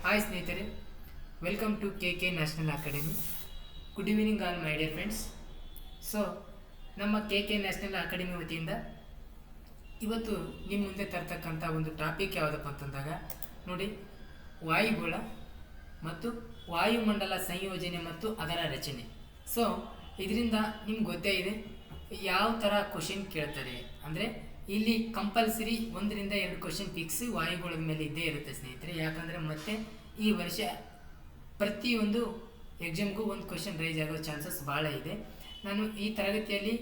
Hi ಸ್ನೇಹಿತರೆ, welcome to K national academy. Good evening all my dear friends. So ನಮ್ಮ K national academy ವತಿಯಿಂದ ಇವತ್ತು ನಿಮ್ಮ ಮುಂದೆ ತರ್ತಕ್ಕಂಥ ಒಂದು ಟಾಪಿಕ್ ಯಾವುದಪ್ಪ ಅಂತಂದಾಗ ನೋಡಿ, ವಾಯುಗೋಳ ಮತ್ತು ವಾಯುಮಂಡಲ ಸಂಯೋಜನೆ ಮತ್ತು ಅದರ ರಚನೆ. ಸೊ ಇದರಿಂದ ನಿಮ್ಗೆ ಗೊತ್ತೇ ಇದೆ ಯಾವ ಥರ ಕ್ವಶನ್ ಕೇಳ್ತಾರೆ ಅಂದರೆ, ಇಲ್ಲಿ ಕಂಪಲ್ಸರಿ 1ರಿಂದ 2 ಕ್ವಶನ್ ಫಿಕ್ಸ್ ವಾಯುಗೋಳದ ಮೇಲೆ ಇದ್ದೇ ಇರುತ್ತೆ ಸ್ನೇಹಿತರೆ. ಯಾಕಂದರೆ ಮತ್ತೆ ಈ ವರ್ಷ ಪ್ರತಿಯೊಂದು ಎಕ್ಸಾಮ್ಗೂ ಒಂದು ಕ್ವಶನ್ ರೈಸ್ ಆಗೋ ಚಾನ್ಸಸ್ ಭಾಳ ಇದೆ. ನಾನು ಈ ತರಗತಿಯಲ್ಲಿ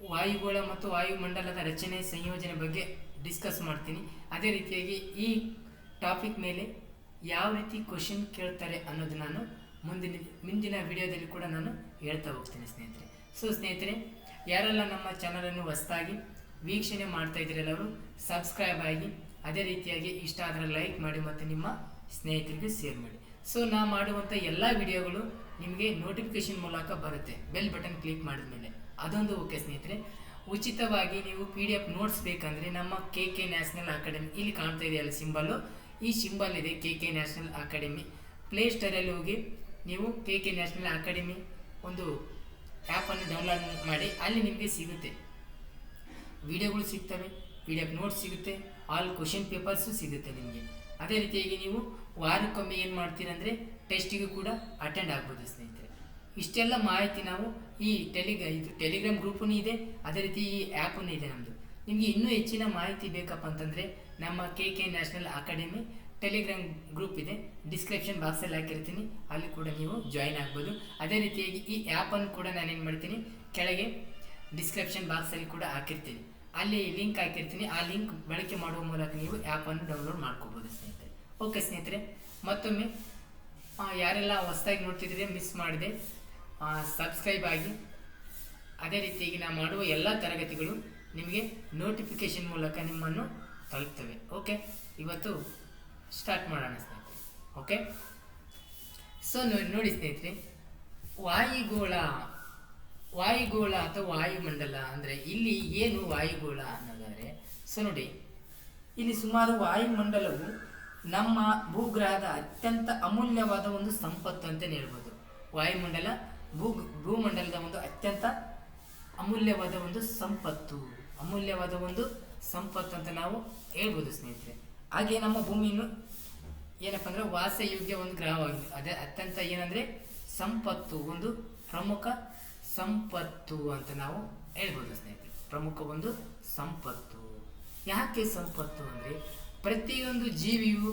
ವಾಯುಗೋಳ ಮತ್ತು ವಾಯುಮಂಡಲದ ರಚನೆ ಸಂಯೋಜನೆ ಬಗ್ಗೆ ಡಿಸ್ಕಸ್ ಮಾಡ್ತೀನಿ. ಅದೇ ರೀತಿಯಾಗಿ ಈ ಟಾಪಿಕ್ ಮೇಲೆ ಯಾವ ರೀತಿ ಕ್ವಶನ್ ಕೇಳ್ತಾರೆ ಅನ್ನೋದು ನಾನು ಮುಂದಿನ ವಿಡಿಯೋದಲ್ಲಿ ಕೂಡ ನಾನು ಹೇಳ್ತಾ ಹೋಗ್ತೀನಿ ಸ್ನೇಹಿತರೆ. ಸೊ ಸ್ನೇಹಿತರೆ, ಯಾರೆಲ್ಲ ನಮ್ಮ ಚಾನಲನ್ನು ಹೊಸದಾಗಿ ವೀಕ್ಷಣೆ ಮಾಡ್ತಾ ಇದ್ದೀರಲ್ಲ ಅವರು ಸಬ್ಸ್ಕ್ರೈಬ್ ಆಗಿ, ಅದೇ ರೀತಿಯಾಗಿ ಇಷ್ಟ ಆದರೆ ಲೈಕ್ ಮಾಡಿ ಮತ್ತು ನಿಮ್ಮ ಸ್ನೇಹಿತರಿಗೆ ಶೇರ್ ಮಾಡಿ. ಸೊ ನಾ ಮಾಡುವಂಥ ಎಲ್ಲ ವಿಡಿಯೋಗಳು ನಿಮಗೆ ನೋಟಿಫಿಕೇಶನ್ ಮೂಲಕ ಬರುತ್ತೆ, ಬೆಲ್ ಬಟನ್ ಕ್ಲಿಕ್ ಮಾಡಿದ ಮೇಲೆ. ಅದೊಂದು ಓಕೆ ಸ್ನೇಹಿತರೆ. ಉಚಿತವಾಗಿ ನೀವು PDF ನೋಟ್ಸ್ ಬೇಕಂದರೆ ನಮ್ಮ ಕೆ ನ್ಯಾಷನಲ್ ಅಕಾಡೆಮಿ, ಇಲ್ಲಿ ಕಾಣ್ತಾ ಇದೆಯಲ್ಲ ಸಿಂಬಲ್ಲು, ಈ ಸಿಂಬಲ್ ಇದೆ ಕೆ ನ್ಯಾಷನಲ್ ಅಕಾಡೆಮಿ. ಪ್ಲೇಸ್ಟೋರಲ್ಲಿ ಹೋಗಿ ನೀವು ಕೆ ನ್ಯಾಷನಲ್ ಅಕಾಡೆಮಿ ಒಂದು ಆ್ಯಪನ್ನು ಡೌನ್ಲೋಡ್ ಮಾಡಿ, ಅಲ್ಲಿ ನಿಮಗೆ ಸಿಗುತ್ತೆ, ವಿಡಿಯೋಗಳು ಸಿಗ್ತವೆ, PDF ನೋಟ್ಸ್ ಸಿಗುತ್ತೆ, ಆಲ್ ಕ್ವಶನ್ ಪೇಪರ್ಸು ಸಿಗುತ್ತೆ ನಿಮಗೆ. ಅದೇ ರೀತಿಯಾಗಿ ನೀವು ವಾರಕ್ಕೊಮ್ಮೆ ಏನು ಮಾಡ್ತೀರಂದರೆ ಟೆಸ್ಟಿಗೂ ಕೂಡ ಅಟೆಂಡ್ ಆಗ್ಬೋದು ಸ್ನೇಹಿತರೆ. ಇಷ್ಟೆಲ್ಲ ಮಾಹಿತಿ ನಾವು ಈ ಟೆಲಿಗ್ರಾಮ್ ಗ್ರೂಪೂ ಇದೆ, ಅದೇ ರೀತಿ ಈ ಆ್ಯಪೂ ಇದೆ ನಮ್ಮದು. ನಿಮಗೆ ಇನ್ನೂ ಹೆಚ್ಚಿನ ಮಾಹಿತಿ ಬೇಕಪ್ಪ ಅಂತಂದರೆ ನಮ್ಮ K national academy Telegram group ಇದೆ, ಡಿಸ್ಕ್ರಿಪ್ಷನ್ ಬಾಕ್ಸಲ್ಲಿ ಹಾಕಿರ್ತೀನಿ, ಅಲ್ಲಿ ಕೂಡ ನೀವು ಜಾಯಿನ್ ಆಗ್ಬೋದು. ಅದೇ ರೀತಿಯಾಗಿ ಈ ಆ್ಯಪನ್ನು ಕೂಡ ನಾನೇನು ಮಾಡ್ತೀನಿ, ಕೆಳಗೆ ಡಿಸ್ಕ್ರಿಪ್ಷನ್ ಬಾಕ್ಸಲ್ಲಿ ಕೂಡ ಹಾಕಿರ್ತೀನಿ, ಅಲ್ಲಿ ಲಿಂಕ್ ಹಾಕಿರ್ತೀನಿ. ಆ ಲಿಂಕ್ ಬಳಕೆ ಮಾಡುವ ಮೂಲಕ ನೀವು ಆ್ಯಪನ್ನು ಡೌನ್ಲೋಡ್ ಮಾಡ್ಕೋಬೋದು ಸ್ನೇಹಿತರೆ. ಓಕೆ ಸ್ನೇಹಿತರೆ, ಮತ್ತೊಮ್ಮೆ ಯಾರೆಲ್ಲ ಹೊಸದಾಗಿ ನೋಡ್ತಿದ್ರೆ ಮಿಸ್ ಮಾಡಿದೆ ಸಬ್ಸ್ಕ್ರೈಬ್ ಆಗಿ. ಅದೇ ರೀತಿಯಾಗಿ ನಾವು ಮಾಡುವ ಎಲ್ಲ ತರಗತಿಗಳು ನಿಮಗೆ ನೋಟಿಫಿಕೇಶನ್ ಮೂಲಕ ನಿಮ್ಮನ್ನು ತಲುಪ್ತವೆ. ಓಕೆ, ಇವತ್ತು ಸ್ಟಾರ್ಟ್ ಮಾಡೋಣ ಸ್ನೇಹಿತರೆ. ಓಕೆ, ಸೊ ನೋಡಿ ಸ್ನೇಹಿತರೆ, ವಾಯುಗೋಳ ಅಥವಾ ವಾಯುಮಂಡಲ ಅಂದರೆ ಇಲ್ಲಿ ಏನು ವಾಯುಗೋಳ ಅನ್ನೋದಾದರೆ, ಸೊ ನೋಡಿ, ಇಲ್ಲಿ ಸುಮಾರು ವಾಯುಮಂಡಲವು ನಮ್ಮ ಭೂಗ್ರಹದ ಅತ್ಯಂತ ಅಮೂಲ್ಯವಾದ ಒಂದು ಸಂಪತ್ತು ಅಂತಲೇ ಹೇಳ್ಬೋದು. ವಾಯುಮಂಡಲ ಭೂಮಂಡಲದ ಒಂದು ಅತ್ಯಂತ ಅಮೂಲ್ಯವಾದ ಒಂದು ಸಂಪತ್ತು ಅಂತ ನಾವು ಹೇಳ್ಬೋದು ಸ್ನೇಹಿತರೆ. ಹಾಗೆ ನಮ್ಮ ಭೂಮಿಯನ್ನು ಏನಪ್ಪ ಅಂದರೆ ವಾಸಯೋಗ್ಯ ಒಂದು ಗ್ರಹವಾಗಿದೆ. ಅದೇ ಅತ್ಯಂತ ಏನಂದರೆ ಸಂಪತ್ತು, ಒಂದು ಪ್ರಮುಖ ಸಂಪತ್ತು ಅಂತ ನಾವು ಹೇಳ್ಬೋದು ಸ್ನೇಹಿತರೆ. ಪ್ರಮುಖ ಒಂದು ಸಂಪತ್ತು. ಯಾಕೆ ಸಂಪತ್ತು ಅಂದರೆ, ಪ್ರತಿಯೊಂದು ಜೀವಿಯು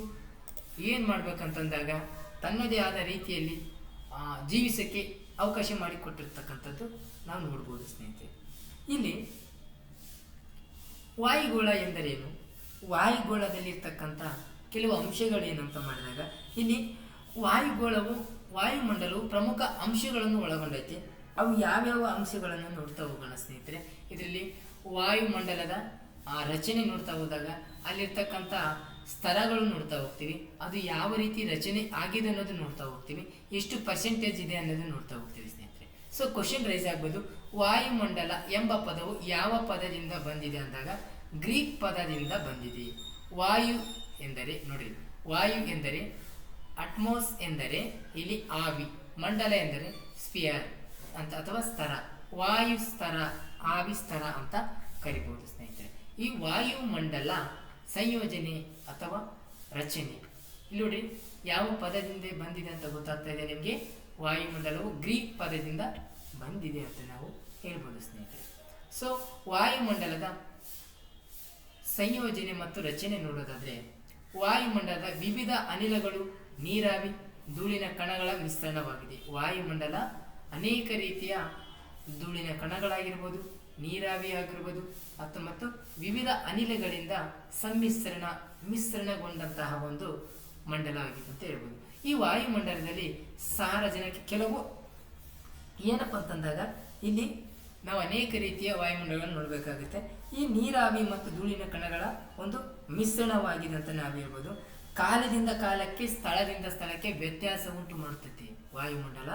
ಏನು ಮಾಡಬೇಕಂತಂದಾಗ ತನ್ನದೇ ಆದ ರೀತಿಯಲ್ಲಿ ಜೀವಿಸೋಕ್ಕೆ ಅವಕಾಶ ಮಾಡಿಕೊಟ್ಟಿರ್ತಕ್ಕಂಥದ್ದು ನಾವು ನೋಡ್ಬೋದು ಸ್ನೇಹಿತರೆ. ಇಲ್ಲಿ ವಾಯುಗೋಳ ಎಂದರೇನು, ವಾಯುಗೋಳದಲ್ಲಿರ್ತಕ್ಕಂಥ ಕೆಲವು ಅಂಶಗಳೇನಂತ ಮಾಡಿದಾಗ, ಇಲ್ಲಿ ವಾಯುಮಂಡಲವು ಪ್ರಮುಖ ಅಂಶಗಳನ್ನು ಒಳಗೊಂಡೈತೆ. ಅವು ಯಾವ್ಯಾವ ಅಂಶಗಳನ್ನು ನೋಡ್ತಾ ಹೋಗೋಣ ಸ್ನೇಹಿತರೆ. ಇದರಲ್ಲಿ ವಾಯುಮಂಡಲದ ರಚನೆ ನೋಡ್ತಾ ಹೋದಾಗ ಅಲ್ಲಿರ್ತಕ್ಕಂಥ ಸ್ತರಗಳು ನೋಡ್ತಾ ಹೋಗ್ತೀವಿ, ಅದು ಯಾವ ರೀತಿ ರಚನೆ ಆಗಿದೆ ಅನ್ನೋದು ನೋಡ್ತಾ ಹೋಗ್ತೀವಿ, ಎಷ್ಟು ಪರ್ಸೆಂಟೇಜ್ ಇದೆ ಅನ್ನೋದು ನೋಡ್ತಾ ಹೋಗ್ತೀವಿ ಸ್ನೇಹಿತರೆ. ಸೊ ಕ್ವಶನ್ ರೈಸ್ ಆಗ್ಬೋದು, ವಾಯುಮಂಡಲ ಎಂಬ ಪದವು ಯಾವ ಪದದಿಂದ ಬಂದಿದೆ ಅಂದಾಗ ಗ್ರೀಕ್ ಪದದಿಂದ ಬಂದಿದೆ. ವಾಯು ಎಂದರೆ ನೋಡಿ, ವಾಯು ಎಂದರೆ ಅಟ್ಮೋಸ್ ಎಂದರೆ ಇಲ್ಲಿ ಆವಿ, ಮಂಡಲ ಎಂದರೆ ಸ್ಪಿಯರ್ ಅಂತ ಅಥವಾ ಸ್ತರ, ವಾಯು ಸ್ತರ, ಆವಿ ಸ್ತರ ಅಂತ ಕರಿಬಹುದು ಸ್ನೇಹಿತರೆ. ಈ ವಾಯುಮಂಡಲ ಸಂಯೋಜನೆ ಅಥವಾ ರಚನೆ ಇಲ್ಲಿ ನೋಡಿ ಯಾವ ಪದದಿಂದ ಬಂದಿದೆ ಅಂತ ಗೊತ್ತಾಗ್ತಾ ಇದೆ ನಿಮಗೆ. ವಾಯುಮಂಡಲವು ಗ್ರೀಕ್ ಪದದಿಂದ ಬಂದಿದೆ ಅಂತ ನಾವು ಹೇಳ್ಬೋದು ಸ್ನೇಹಿತರೆ. ಸೊ ವಾಯುಮಂಡಲದ ಸಂಯೋಜನೆ ಮತ್ತು ರಚನೆ ನೋಡೋದಾದರೆ, ವಾಯುಮಂಡಲದ ವಿವಿಧ ಅನಿಲಗಳು, ನೀರಾವಿ, ಧೂಳಿನ ಕಣಗಳ ಮಿಶ್ರಣವಾಗಿದೆ. ವಾಯುಮಂಡಲ ಅನೇಕ ರೀತಿಯ ಧೂಳಿನ ಕಣಗಳಾಗಿರ್ಬೋದು, ನೀರಾವಿ ಆಗಿರ್ಬೋದು, ಮತ್ತು ವಿವಿಧ ಅನಿಲಗಳಿಂದ ಮಿಶ್ರಣಗೊಂಡಂತಹ ಒಂದು ಮಂಡಲ ಆಗಿದೆ ಅಂತ ಹೇಳ್ಬೋದು. ಈ ವಾಯುಮಂಡಲದಲ್ಲಿ ಸಾರಜನಕ ಕೆಲವು ಏನಪ್ಪ ಅಂತಂದಾಗ ಇಲ್ಲಿ ನಾವು ಅನೇಕ ರೀತಿಯ ವಾಯುಮಂಡಲಗಳನ್ನು ನೋಡಬೇಕಾಗುತ್ತೆ. ಈ ನೀರಾವಿ ಮತ್ತು ಧೂಳಿನ ಕಣಗಳ ಒಂದು ಮಿಶ್ರಣವಾಗಿದೆ ಅಂತ ನಾವು ಹೇಳ್ಬೋದು. ಕಾಲದಿಂದ ಕಾಲಕ್ಕೆ, ಸ್ಥಳದಿಂದ ಸ್ಥಳಕ್ಕೆ ವ್ಯತ್ಯಾಸ ಉಂಟು ಮಾಡುತ್ತದೆ ವಾಯುಮಂಡಲ.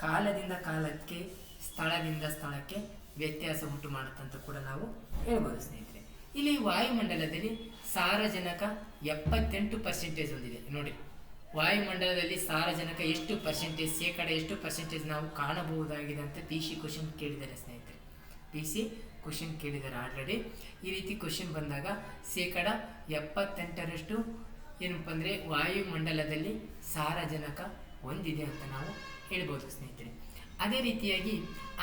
ಕಾಲದಿಂದ ಕಾಲಕ್ಕೆ, ಸ್ಥಳದಿಂದ ಸ್ಥಳಕ್ಕೆ ವ್ಯತ್ಯಾಸ ಉಂಟು ಮಾಡುತ್ತಂತ ಕೂಡ ನಾವು ಹೇಳ್ಬೋದು ಸ್ನೇಹಿತರೆ. ಇಲ್ಲಿ ವಾಯುಮಂಡಲದಲ್ಲಿ ಸಾರಜನಕ 78% ಹೊಂದಿದೆ ನೋಡಿ. ವಾಯುಮಂಡಲದಲ್ಲಿ ಸಾರಜನಕ ಎಷ್ಟು ಪರ್ಸೆಂಟೇಜ್, ಶೇಕಡ ಎಷ್ಟು ಪರ್ಸೆಂಟೇಜ್ ನಾವು ಕಾಣಬಹುದಾಗಿದೆ ಅಂತ ಪಿ ಸಿ ಕ್ವಶನ್ ಕೇಳಿದ್ದಾರೆ ಸ್ನೇಹಿತರೆ. ಪಿ ಸಿ ಕ್ವಶನ್ ಕೇಳಿದ್ದಾರೆ ಆಲ್ರೆಡಿ. ಈ ರೀತಿ ಕ್ವಶನ್ ಬಂದಾಗ ಶೇಕಡ 78ರಷ್ಟು ಏನಪ್ಪ ಅಂದರೆ ವಾಯುಮಂಡಲದಲ್ಲಿ ಸಾರಜನಕ ಹೊಂದಿದೆ ಅಂತ ನಾವು ಹೇಳ್ಬೋದು ಸ್ನೇಹಿತರೆ. ಅದೇ ರೀತಿಯಾಗಿ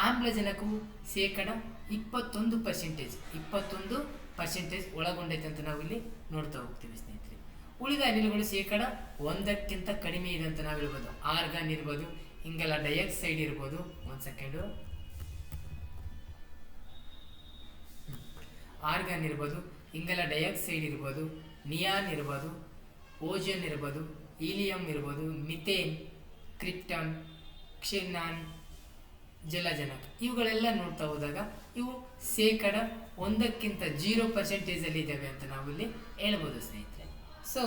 ಆಮ್ಲಜನಕವು ಶೇಕಡ 21% ಒಳಗೊಂಡೈತೆ ಅಂತ ನಾವು ಇಲ್ಲಿ ನೋಡ್ತಾ ಹೋಗ್ತೀವಿ ಸ್ನೇಹಿತರೆ. ಉಳಿದ ಅನಿಲಗಳು ಶೇಕಡ 1ಕ್ಕಿಂತ ಕಡಿಮೆ ಇದೆ ಅಂತ ನಾವು ಹೇಳ್ಬೋದು. ಆರ್ಗಾನ್ ಇರ್ಬೋದು, ಇಂಗಾಲ ಡೈಆಕ್ಸೈಡ್ ಇರ್ಬೋದು, ಆರ್ಗಾನ್ ಇರ್ಬೋದು, ಇಂಗಾಲ ಡೈಆಕ್ಸೈಡ್ ಇರ್ಬೋದು, ನಿಯಾನ್ ಇರ್ಬೋದು, ಓಜೋನ್ ಇರ್ಬೋದು, ಹೀಲಿಯಂ ಇರ್ಬೋದು, ಮಿಥೇನ್, ಕ್ರಿಪ್ಟಾನ್, ಕ್ಷೆನಾನ್, ಜಲಜನಕ ಇವುಗಳೆಲ್ಲ ನೋಡ್ತಾ ಹೋದಾಗ ಇವು ಶೇಕಡ 1ಕ್ಕಿಂತ 0% ಇದ್ದಾವೆ ಅಂತ ನಾವು ಇಲ್ಲಿ ಹೇಳ್ಬೋದು ಸ್ನೇಹಿತರೆ. ಸೊ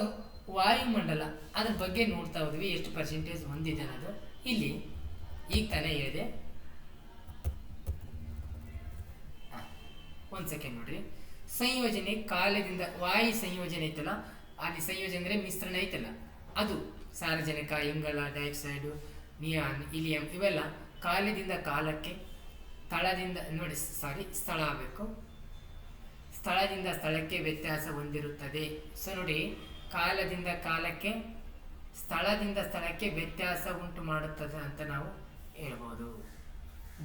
ವಾಯುಮಂಡಲ ಅದ್ರ ಬಗ್ಗೆ ನೋಡ್ತಾ ಹೋದ್ವಿ, ಎಷ್ಟು ಪರ್ಸೆಂಟೇಜ್ ಹೊಂದಿದೆ ಅನ್ನೋದು ಇಲ್ಲಿ ಈಗ ತಾನೇ ಹೇಳಿದೆ. ಒಂದು ಸೆಕೆಂಡ್ ನೋಡ್ರಿ. ಸಂಯೋಜನೆ ಕಾಲದಿಂದ ವಾಯು ಸಂಯೋಜನೆ ಐತಲ್ಲ, ಅಲ್ಲಿ ಸಂಯೋಜನೆ ಅಂದರೆ ಮಿಶ್ರಣ ಐತಲ್ಲ, ಅದು ಸಾರಜನಕ, ಇಂಗಾಲ ಡೈಆಕ್ಸೈಡು, ನಿಯಾನ್, ಹೀಲಿಯಂ ಇವೆಲ್ಲ ಕಾಲದಿಂದ ಕಾಲಕ್ಕೆ ಸ್ಥಳ ಆಗಬೇಕು, ಸ್ಥಳದಿಂದ ಸ್ಥಳಕ್ಕೆ ವ್ಯತ್ಯಾಸ ಹೊಂದಿರುತ್ತದೆ. ಸೊ ನೋಡಿ, ಕಾಲದಿಂದ ಕಾಲಕ್ಕೆ, ಸ್ಥಳದಿಂದ ಸ್ಥಳಕ್ಕೆ ವ್ಯತ್ಯಾಸ ಉಂಟು ಮಾಡುತ್ತದೆ ಅಂತ ನಾವು ಹೇಳ್ಬೋದು.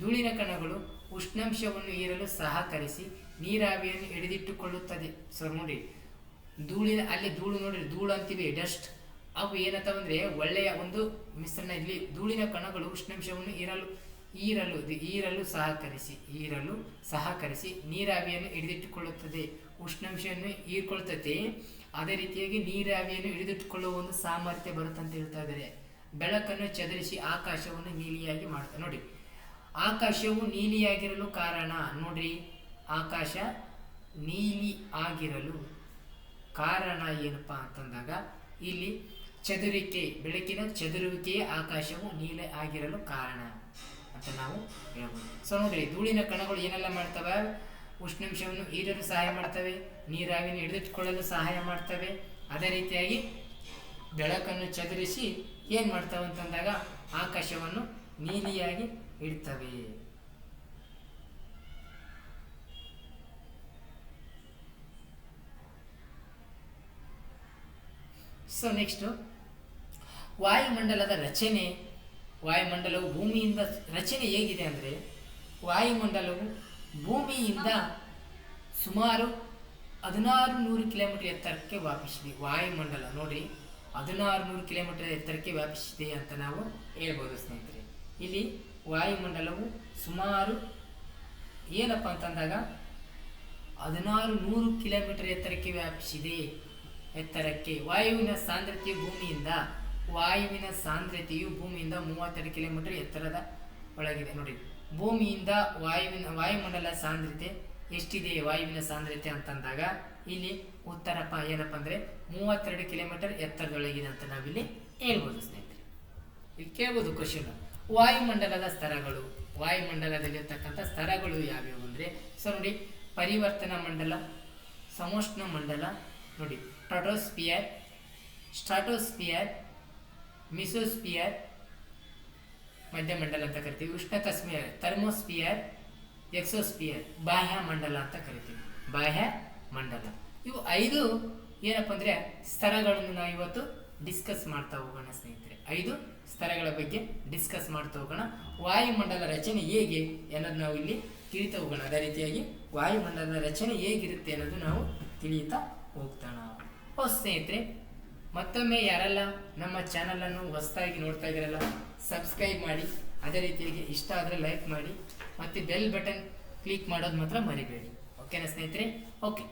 ಧೂಳಿನ ಕಣಗಳು ಉಷ್ಣಾಂಶವನ್ನು ಹೀರಲು ಸಹಕರಿಸಿ ನೀರಾವಿಯನ್ನು ಹಿಡಿದಿಟ್ಟುಕೊಳ್ಳುತ್ತದೆ. ಸೊ ನೋಡಿ, ಅಲ್ಲಿ ಧೂಳು ನೋಡಿ, ಧೂಳು ಅಂತೀವಿ, ಡಸ್ಟ್. ಅವು ಏನಂತವೆ ಅಂದರೆ ಒಳ್ಳೆಯ ಒಂದು ಮಿಶ್ರಣ. ಇಲ್ಲಿ ಧೂಳಿನ ಕಣಗಳು ಉಷ್ಣಾಂಶವನ್ನು ಹೀರಲು ಸಹಕರಿಸಿ ನೀರಾವಿಯನ್ನು ಹಿಡಿದಿಟ್ಟುಕೊಳ್ಳುತ್ತದೆ. ಉಷ್ಣಾಂಶವನ್ನು ಹೀರ್ಕೊಳ್ತದೆ, ಅದೇ ರೀತಿಯಾಗಿ ನೀರಾವಿಯನ್ನು ಹಿಡಿದಿಟ್ಟುಕೊಳ್ಳುವ ಒಂದು ಸಾಮರ್ಥ್ಯ ಬರುತ್ತೆ ಅಂತ ಹೇಳ್ತಾ ಇದ್ದಾರೆ. ಬೆಳಕನ್ನು ಚದುರಿಸಿ ಆಕಾಶವನ್ನು ನೀಲಿಯಾಗಿ ಮಾಡ್ತಾರೆ. ನೋಡಿ, ಆಕಾಶವು ನೀಲಿಯಾಗಿರಲು ಕಾರಣ ನೋಡ್ರಿ, ಆಕಾಶ ನೀಲಿ ಆಗಿರಲು ಕಾರಣ ಏನಪ್ಪ ಅಂತಂದಾಗ ಇಲ್ಲಿ ಬೆಳಕಿನ ಚದುರುವಿಕೆಯೇ ಆಕಾಶವು ನೀಲಿ ಆಗಿರಲು ಕಾರಣ ಅಂತ ನಾವು ಹೇಳ್ಬೋದು. ಸೊ ನೋಡ್ರಿ, ಧೂಳಿನ ಕಣಗಳು ಏನೆಲ್ಲ ಮಾಡ್ತವೆ? ಉಷ್ಣಾಂಶವನ್ನು ಹೀರಲು ಸಹಾಯ ಮಾಡ್ತವೆ, ನೀರಾವಿಯನ್ನು ಹಿಡಿದಿಟ್ಟುಕೊಳ್ಳಲು ಸಹಾಯ ಮಾಡ್ತವೆ, ಅದೇ ರೀತಿಯಾಗಿ ಬೆಳಕನ್ನು ಚದುರಿಸಿ ಏನು ಮಾಡ್ತವೆ ಅಂತಂದಾಗ ಆಕಾಶವನ್ನು ನೀಲಿಯಾಗಿ ಇಡ್ತವೆ. ಸೊ ನೆಕ್ಸ್ಟ್, ವಾಯುಮಂಡಲದ ರಚನೆ. ವಾಯುಮಂಡಲವು ಭೂಮಿಯಿಂದ ರಚನೆ ಹೇಗಿದೆ ಅಂದರೆ, ವಾಯುಮಂಡಲವು ಭೂಮಿಯಿಂದ ಸುಮಾರು 1600 ಕಿಲೋಮೀಟರ್ ಎತ್ತರಕ್ಕೆ ವ್ಯಾಪಿಸಿದೆ. ವಾಯುಮಂಡಲ ನೋಡಿ 1600 ಕಿಲೋಮೀಟರ್ ಎತ್ತರಕ್ಕೆ ವ್ಯಾಪಿಸಿದೆ ಅಂತ ನಾವು ಹೇಳ್ಬೋದು ಸ್ನೇಹಿತರೆ. ಇಲ್ಲಿ ವಾಯುಮಂಡಲವು ಸುಮಾರು ಏನಪ್ಪ ಅಂತಂದಾಗ 1600 ಕಿಲೋಮೀಟರ್ ಎತ್ತರಕ್ಕೆ ವ್ಯಾಪಿಸಿದೆ. ವಾಯುವಿನ ಸಾಂದ್ರತೆಯು ಭೂಮಿಯಿಂದ 32 ಕಿಲೋಮೀಟರ್ ಎತ್ತರದ ಒಳಗಿದೆ. ನೋಡಿ, ಭೂಮಿಯಿಂದ ವಾಯುಮಂಡಲ ಸಾಂದ್ರತೆ ಎಷ್ಟಿದೆ? ವಾಯುವಿನ ಸಾಂದ್ರತೆ ಅಂತಂದಾಗ ಇಲ್ಲಿ ಉತ್ತರಪ್ಪ ಏನಪ್ಪ ಅಂದರೆ 32 ಕಿಲೋಮೀಟರ್ ಎತ್ತರದೊಳಗಿದೆ ಅಂತ ನಾವಿಲ್ಲಿ ಹೇಳ್ಬೋದು ಸ್ನೇಹಿತರೆ. ಇಲ್ಲಿ ಕೇಳ್ಬೋದು ಕ್ವಶನ್, ವಾಯುಮಂಡಲದ ಸ್ತರಗಳು. ವಾಯುಮಂಡಲದಲ್ಲಿರ್ತಕ್ಕಂಥ ಸ್ತರಗಳು ಯಾವ್ಯಾವು ಅಂದರೆ, ಸೊ ನೋಡಿ, ಪರಿವರ್ತನಾ ಮಂಡಲ, ಸಮೋಷ್ಣ ಮಂಡಲ, ನೋಡಿ ಸ್ಟ್ರಾಟೋಸ್ಪಿಯರ್, ಮಿಸೋಸ್ಪಿಯರ್, ಮಧ್ಯಮಂಡಲ ಅಂತ ಕರಿತೀವಿ. ಉಷ್ಣತಸ್ಪಿಯರ್, ಥರ್ಮೋಸ್ಪಿಯರ್, ಎಕ್ಸೋಸ್ಪಿಯರ್, ಬಾಹ್ಯ ಮಂಡಲ ಅಂತ ಕರಿತೀವಿ. ಬಾಹ್ಯ ಮಂಡಲ. ಇವು 5 ಏನಪ್ಪ ಅಂದರೆ ಸ್ತರಗಳನ್ನು ನಾವು ಇವತ್ತು ಡಿಸ್ಕಸ್ ಮಾಡ್ತಾ ಹೋಗೋಣ ಸ್ನೇಹಿತರೆ. 5 ಸ್ತರಗಳ ಬಗ್ಗೆ ಡಿಸ್ಕಸ್ ಮಾಡ್ತಾ ಹೋಗೋಣ. ವಾಯುಮಂಡಲ ರಚನೆ ಹೇಗೆ ಅನ್ನೋದು ನಾವು ಇಲ್ಲಿ ತಿಳಿತಾ ಹೋಗೋಣ. ಅದೇ ರೀತಿಯಾಗಿ ವಾಯುಮಂಡಲದ ರಚನೆ ಹೇಗಿರುತ್ತೆ ಅನ್ನೋದು ನಾವು ತಿಳಿಯುತ್ತಾ ಹೋಗ್ತಾನ. ಸ್ನೇಹಿತರೆ, ಮತ್ತೊಮ್ಮೆ ಯಾರೆಲ್ಲ ನಮ್ಮ ಚಾನಲನ್ನು ಹೊಸದಾಗಿ ನೋಡ್ತಾ ಇದ್ದೀರಲ್ಲ, ಸಬ್ಸ್ಕ್ರೈಬ್ ಮಾಡಿ, ಅದೇ ರೀತಿಯಾಗಿ ಇಷ್ಟ ಆದರೆ ಲೈಕ್ ಮಾಡಿ, ಮತ್ತು ಬೆಲ್ ಬಟನ್ ಕ್ಲಿಕ್ ಮಾಡೋದು ಮಾತ್ರ ಮರಿಬೇಡಿ. ಓಕೆನಾ ಸ್ನೇಹಿತರೆ? ಓಕೆ,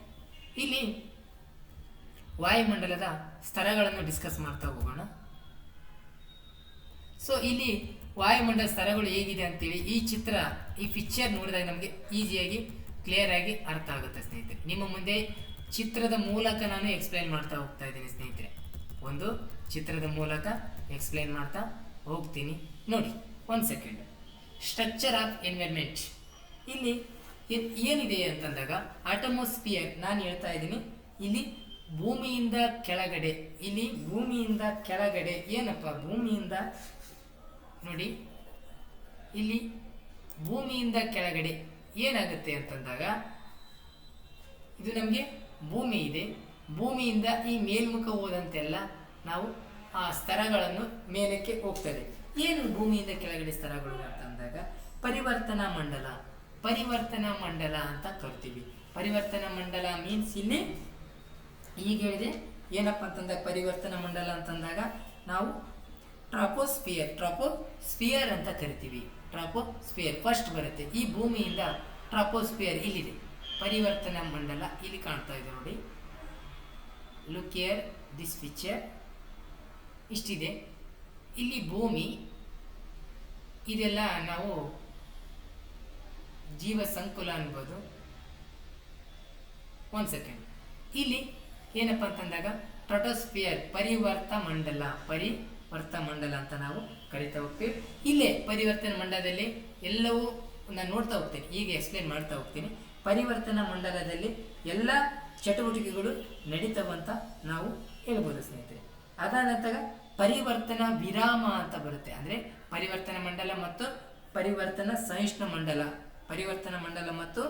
ಇಲ್ಲಿ ವಾಯುಮಂಡಲದ ಸ್ತರಗಳನ್ನು ಡಿಸ್ಕಸ್ ಮಾಡ್ತಾ ಹೋಗೋಣ. ಸೊ ಇಲ್ಲಿ ವಾಯುಮಂಡಲ ಸ್ತರಗಳು ಹೇಗಿದೆ ಅಂತೇಳಿ ಈ ಪಿಕ್ಚರ್ ನೋಡಿದಾಗ ನಮಗೆ ಈಸಿಯಾಗಿ ಕ್ಲಿಯರ್ ಆಗಿ ಅರ್ಥ ಆಗುತ್ತೆ ಸ್ನೇಹಿತರೆ. ನಿಮ್ಮ ಮುಂದೆ ಚಿತ್ರದ ಮೂಲಕ ನಾನು ಎಕ್ಸ್ಪ್ಲೈನ್ ಮಾಡ್ತಾ ಹೋಗ್ತಾ ಇದ್ದೀನಿ ಸ್ನೇಹಿತರೆ. ಒಂದು ಚಿತ್ರದ ಮೂಲಕ ಎಕ್ಸ್ಪ್ಲೈನ್ ಮಾಡ್ತಾ ಹೋಗ್ತೀನಿ. ನೋಡಿ, 1 ಸೆಕೆಂಡ್. Structure of environment. ಇಲ್ಲಿ ಏನಿದೆ ಅಂತಂದಾಗ ಅಟಮೋಸ್ಫಿಯರ್ ನಾನು ಹೇಳ್ತಾ ಇದ್ದೀನಿ. ಇಲ್ಲಿ ಭೂಮಿಯಿಂದ ಕೆಳಗಡೆ, ಇಲ್ಲಿ ಭೂಮಿಯಿಂದ ಕೆಳಗಡೆ ಏನಪ್ಪ, ಭೂಮಿಯಿಂದ ನೋಡಿ ಇಲ್ಲಿ ಭೂಮಿಯಿಂದ ಕೆಳಗಡೆ ಏನಾಗುತ್ತೆ ಅಂತಂದಾಗ, ಇದು ನಮಗೆ ಭೂಮಿ ಇದೆ, ಭೂಮಿಯಿಂದ ಈ ಮೇಲ್ಮುಖ ಹೋದಂತೆಲ್ಲ ನಾವು ಆ ಸ್ತರಗಳನ್ನು ಮೇಲಕ್ಕೆ ಹೋಗ್ತದೆ. ಏನು ಭೂಮಿಯಿಂದ ಕೆಳಗಡೆ ಸ್ತರಗಳು ಅಂತಂದಾಗ ಪರಿವರ್ತನಾ ಮಂಡಲ, ಪರಿವರ್ತನಾ ಮಂಡಲ ಅಂತ ಕರಿತೀವಿ. ಪರಿವರ್ತನಾ ಮಂಡಲ ಮೀನ್ಸ್ ಇಲ್ಲಿ ಈಗ ಹೇಳಿದೆ ಏನಪ್ಪ ಅಂತಂದಾಗ ಪರಿವರ್ತನಾ ಮಂಡಲ ಅಂತಂದಾಗ ನಾವು ಟ್ರಾಪೋಸ್ಫಿಯರ್ ಅಂತ ಕರಿತೀವಿ. ಟ್ರಾಪೋಸ್ಫಿಯರ್ ಫಸ್ಟ್ ಬರುತ್ತೆ. ಈ ಭೂಮಿಯಿಂದ ಟ್ರಾಪೋಸ್ಫಿಯರ್ ಇಲ್ಲಿದೆ. ಪರಿವರ್ತನಾ ಮಂಡಲ ಇಲ್ಲಿ ಕಾಣ್ತಾ ಇದೆ ನೋಡಿ, ಲುಕ್ ಹಿಯರ್ ದಿಸ್ ಪಿಕ್ಚರ್, ಇಷ್ಟಿದೆ. ಇಲ್ಲಿ ಭೂಮಿ ಇದೆಲ್ಲ ನಾವು ಜೀವ ಸಂಕುಲ ಅನ್ಬೋದು. ಒಂದು ಸೆಕೆಂಡ್, ಇಲ್ಲಿ ಏನಪ್ಪ ಅಂತಂದಾಗ ಟ್ರಾಟೋಸ್ಫಿಯರ್ ಪರಿವರ್ತ ಮಂಡಲ ಅಂತ ನಾವು ಕರಿತಾ ಹೋಗ್ತೀವಿ. ಇಲ್ಲೇ ಪರಿವರ್ತನಾ ಮಂಡಲದಲ್ಲಿ ಎಲ್ಲವೂ ನಾನು ನೋಡ್ತಾ ಹೋಗ್ತೇನೆ, ಈಗ ಎಕ್ಸ್ಪ್ಲೇನ್ ಮಾಡ್ತಾ ಹೋಗ್ತೀನಿ. ಪರಿವರ್ತನಾ ಮಂಡಲದಲ್ಲಿ ಎಲ್ಲ ಚಟುವಟಿಕೆಗಳು ನಡೀತವಂತ ನಾವು ಹೇಳ್ಬೋದು ಸ್ನೇಹಿತರೆ. ಅದಾದ ನಂತರ ಪರಿವರ್ತನಾ ವಿರಾಮ ಅಂತ ಬರುತ್ತೆ. ಅಂದರೆ ಪರಿವರ್ತನಾ ಮಂಡಲ ಮತ್ತು ಪರಿವರ್ತನಾ ಸಹಿಷ್ಣು ಮಂಡಲ, ಪರಿವರ್ತನಾ ಮಂಡಲ ಮತ್ತು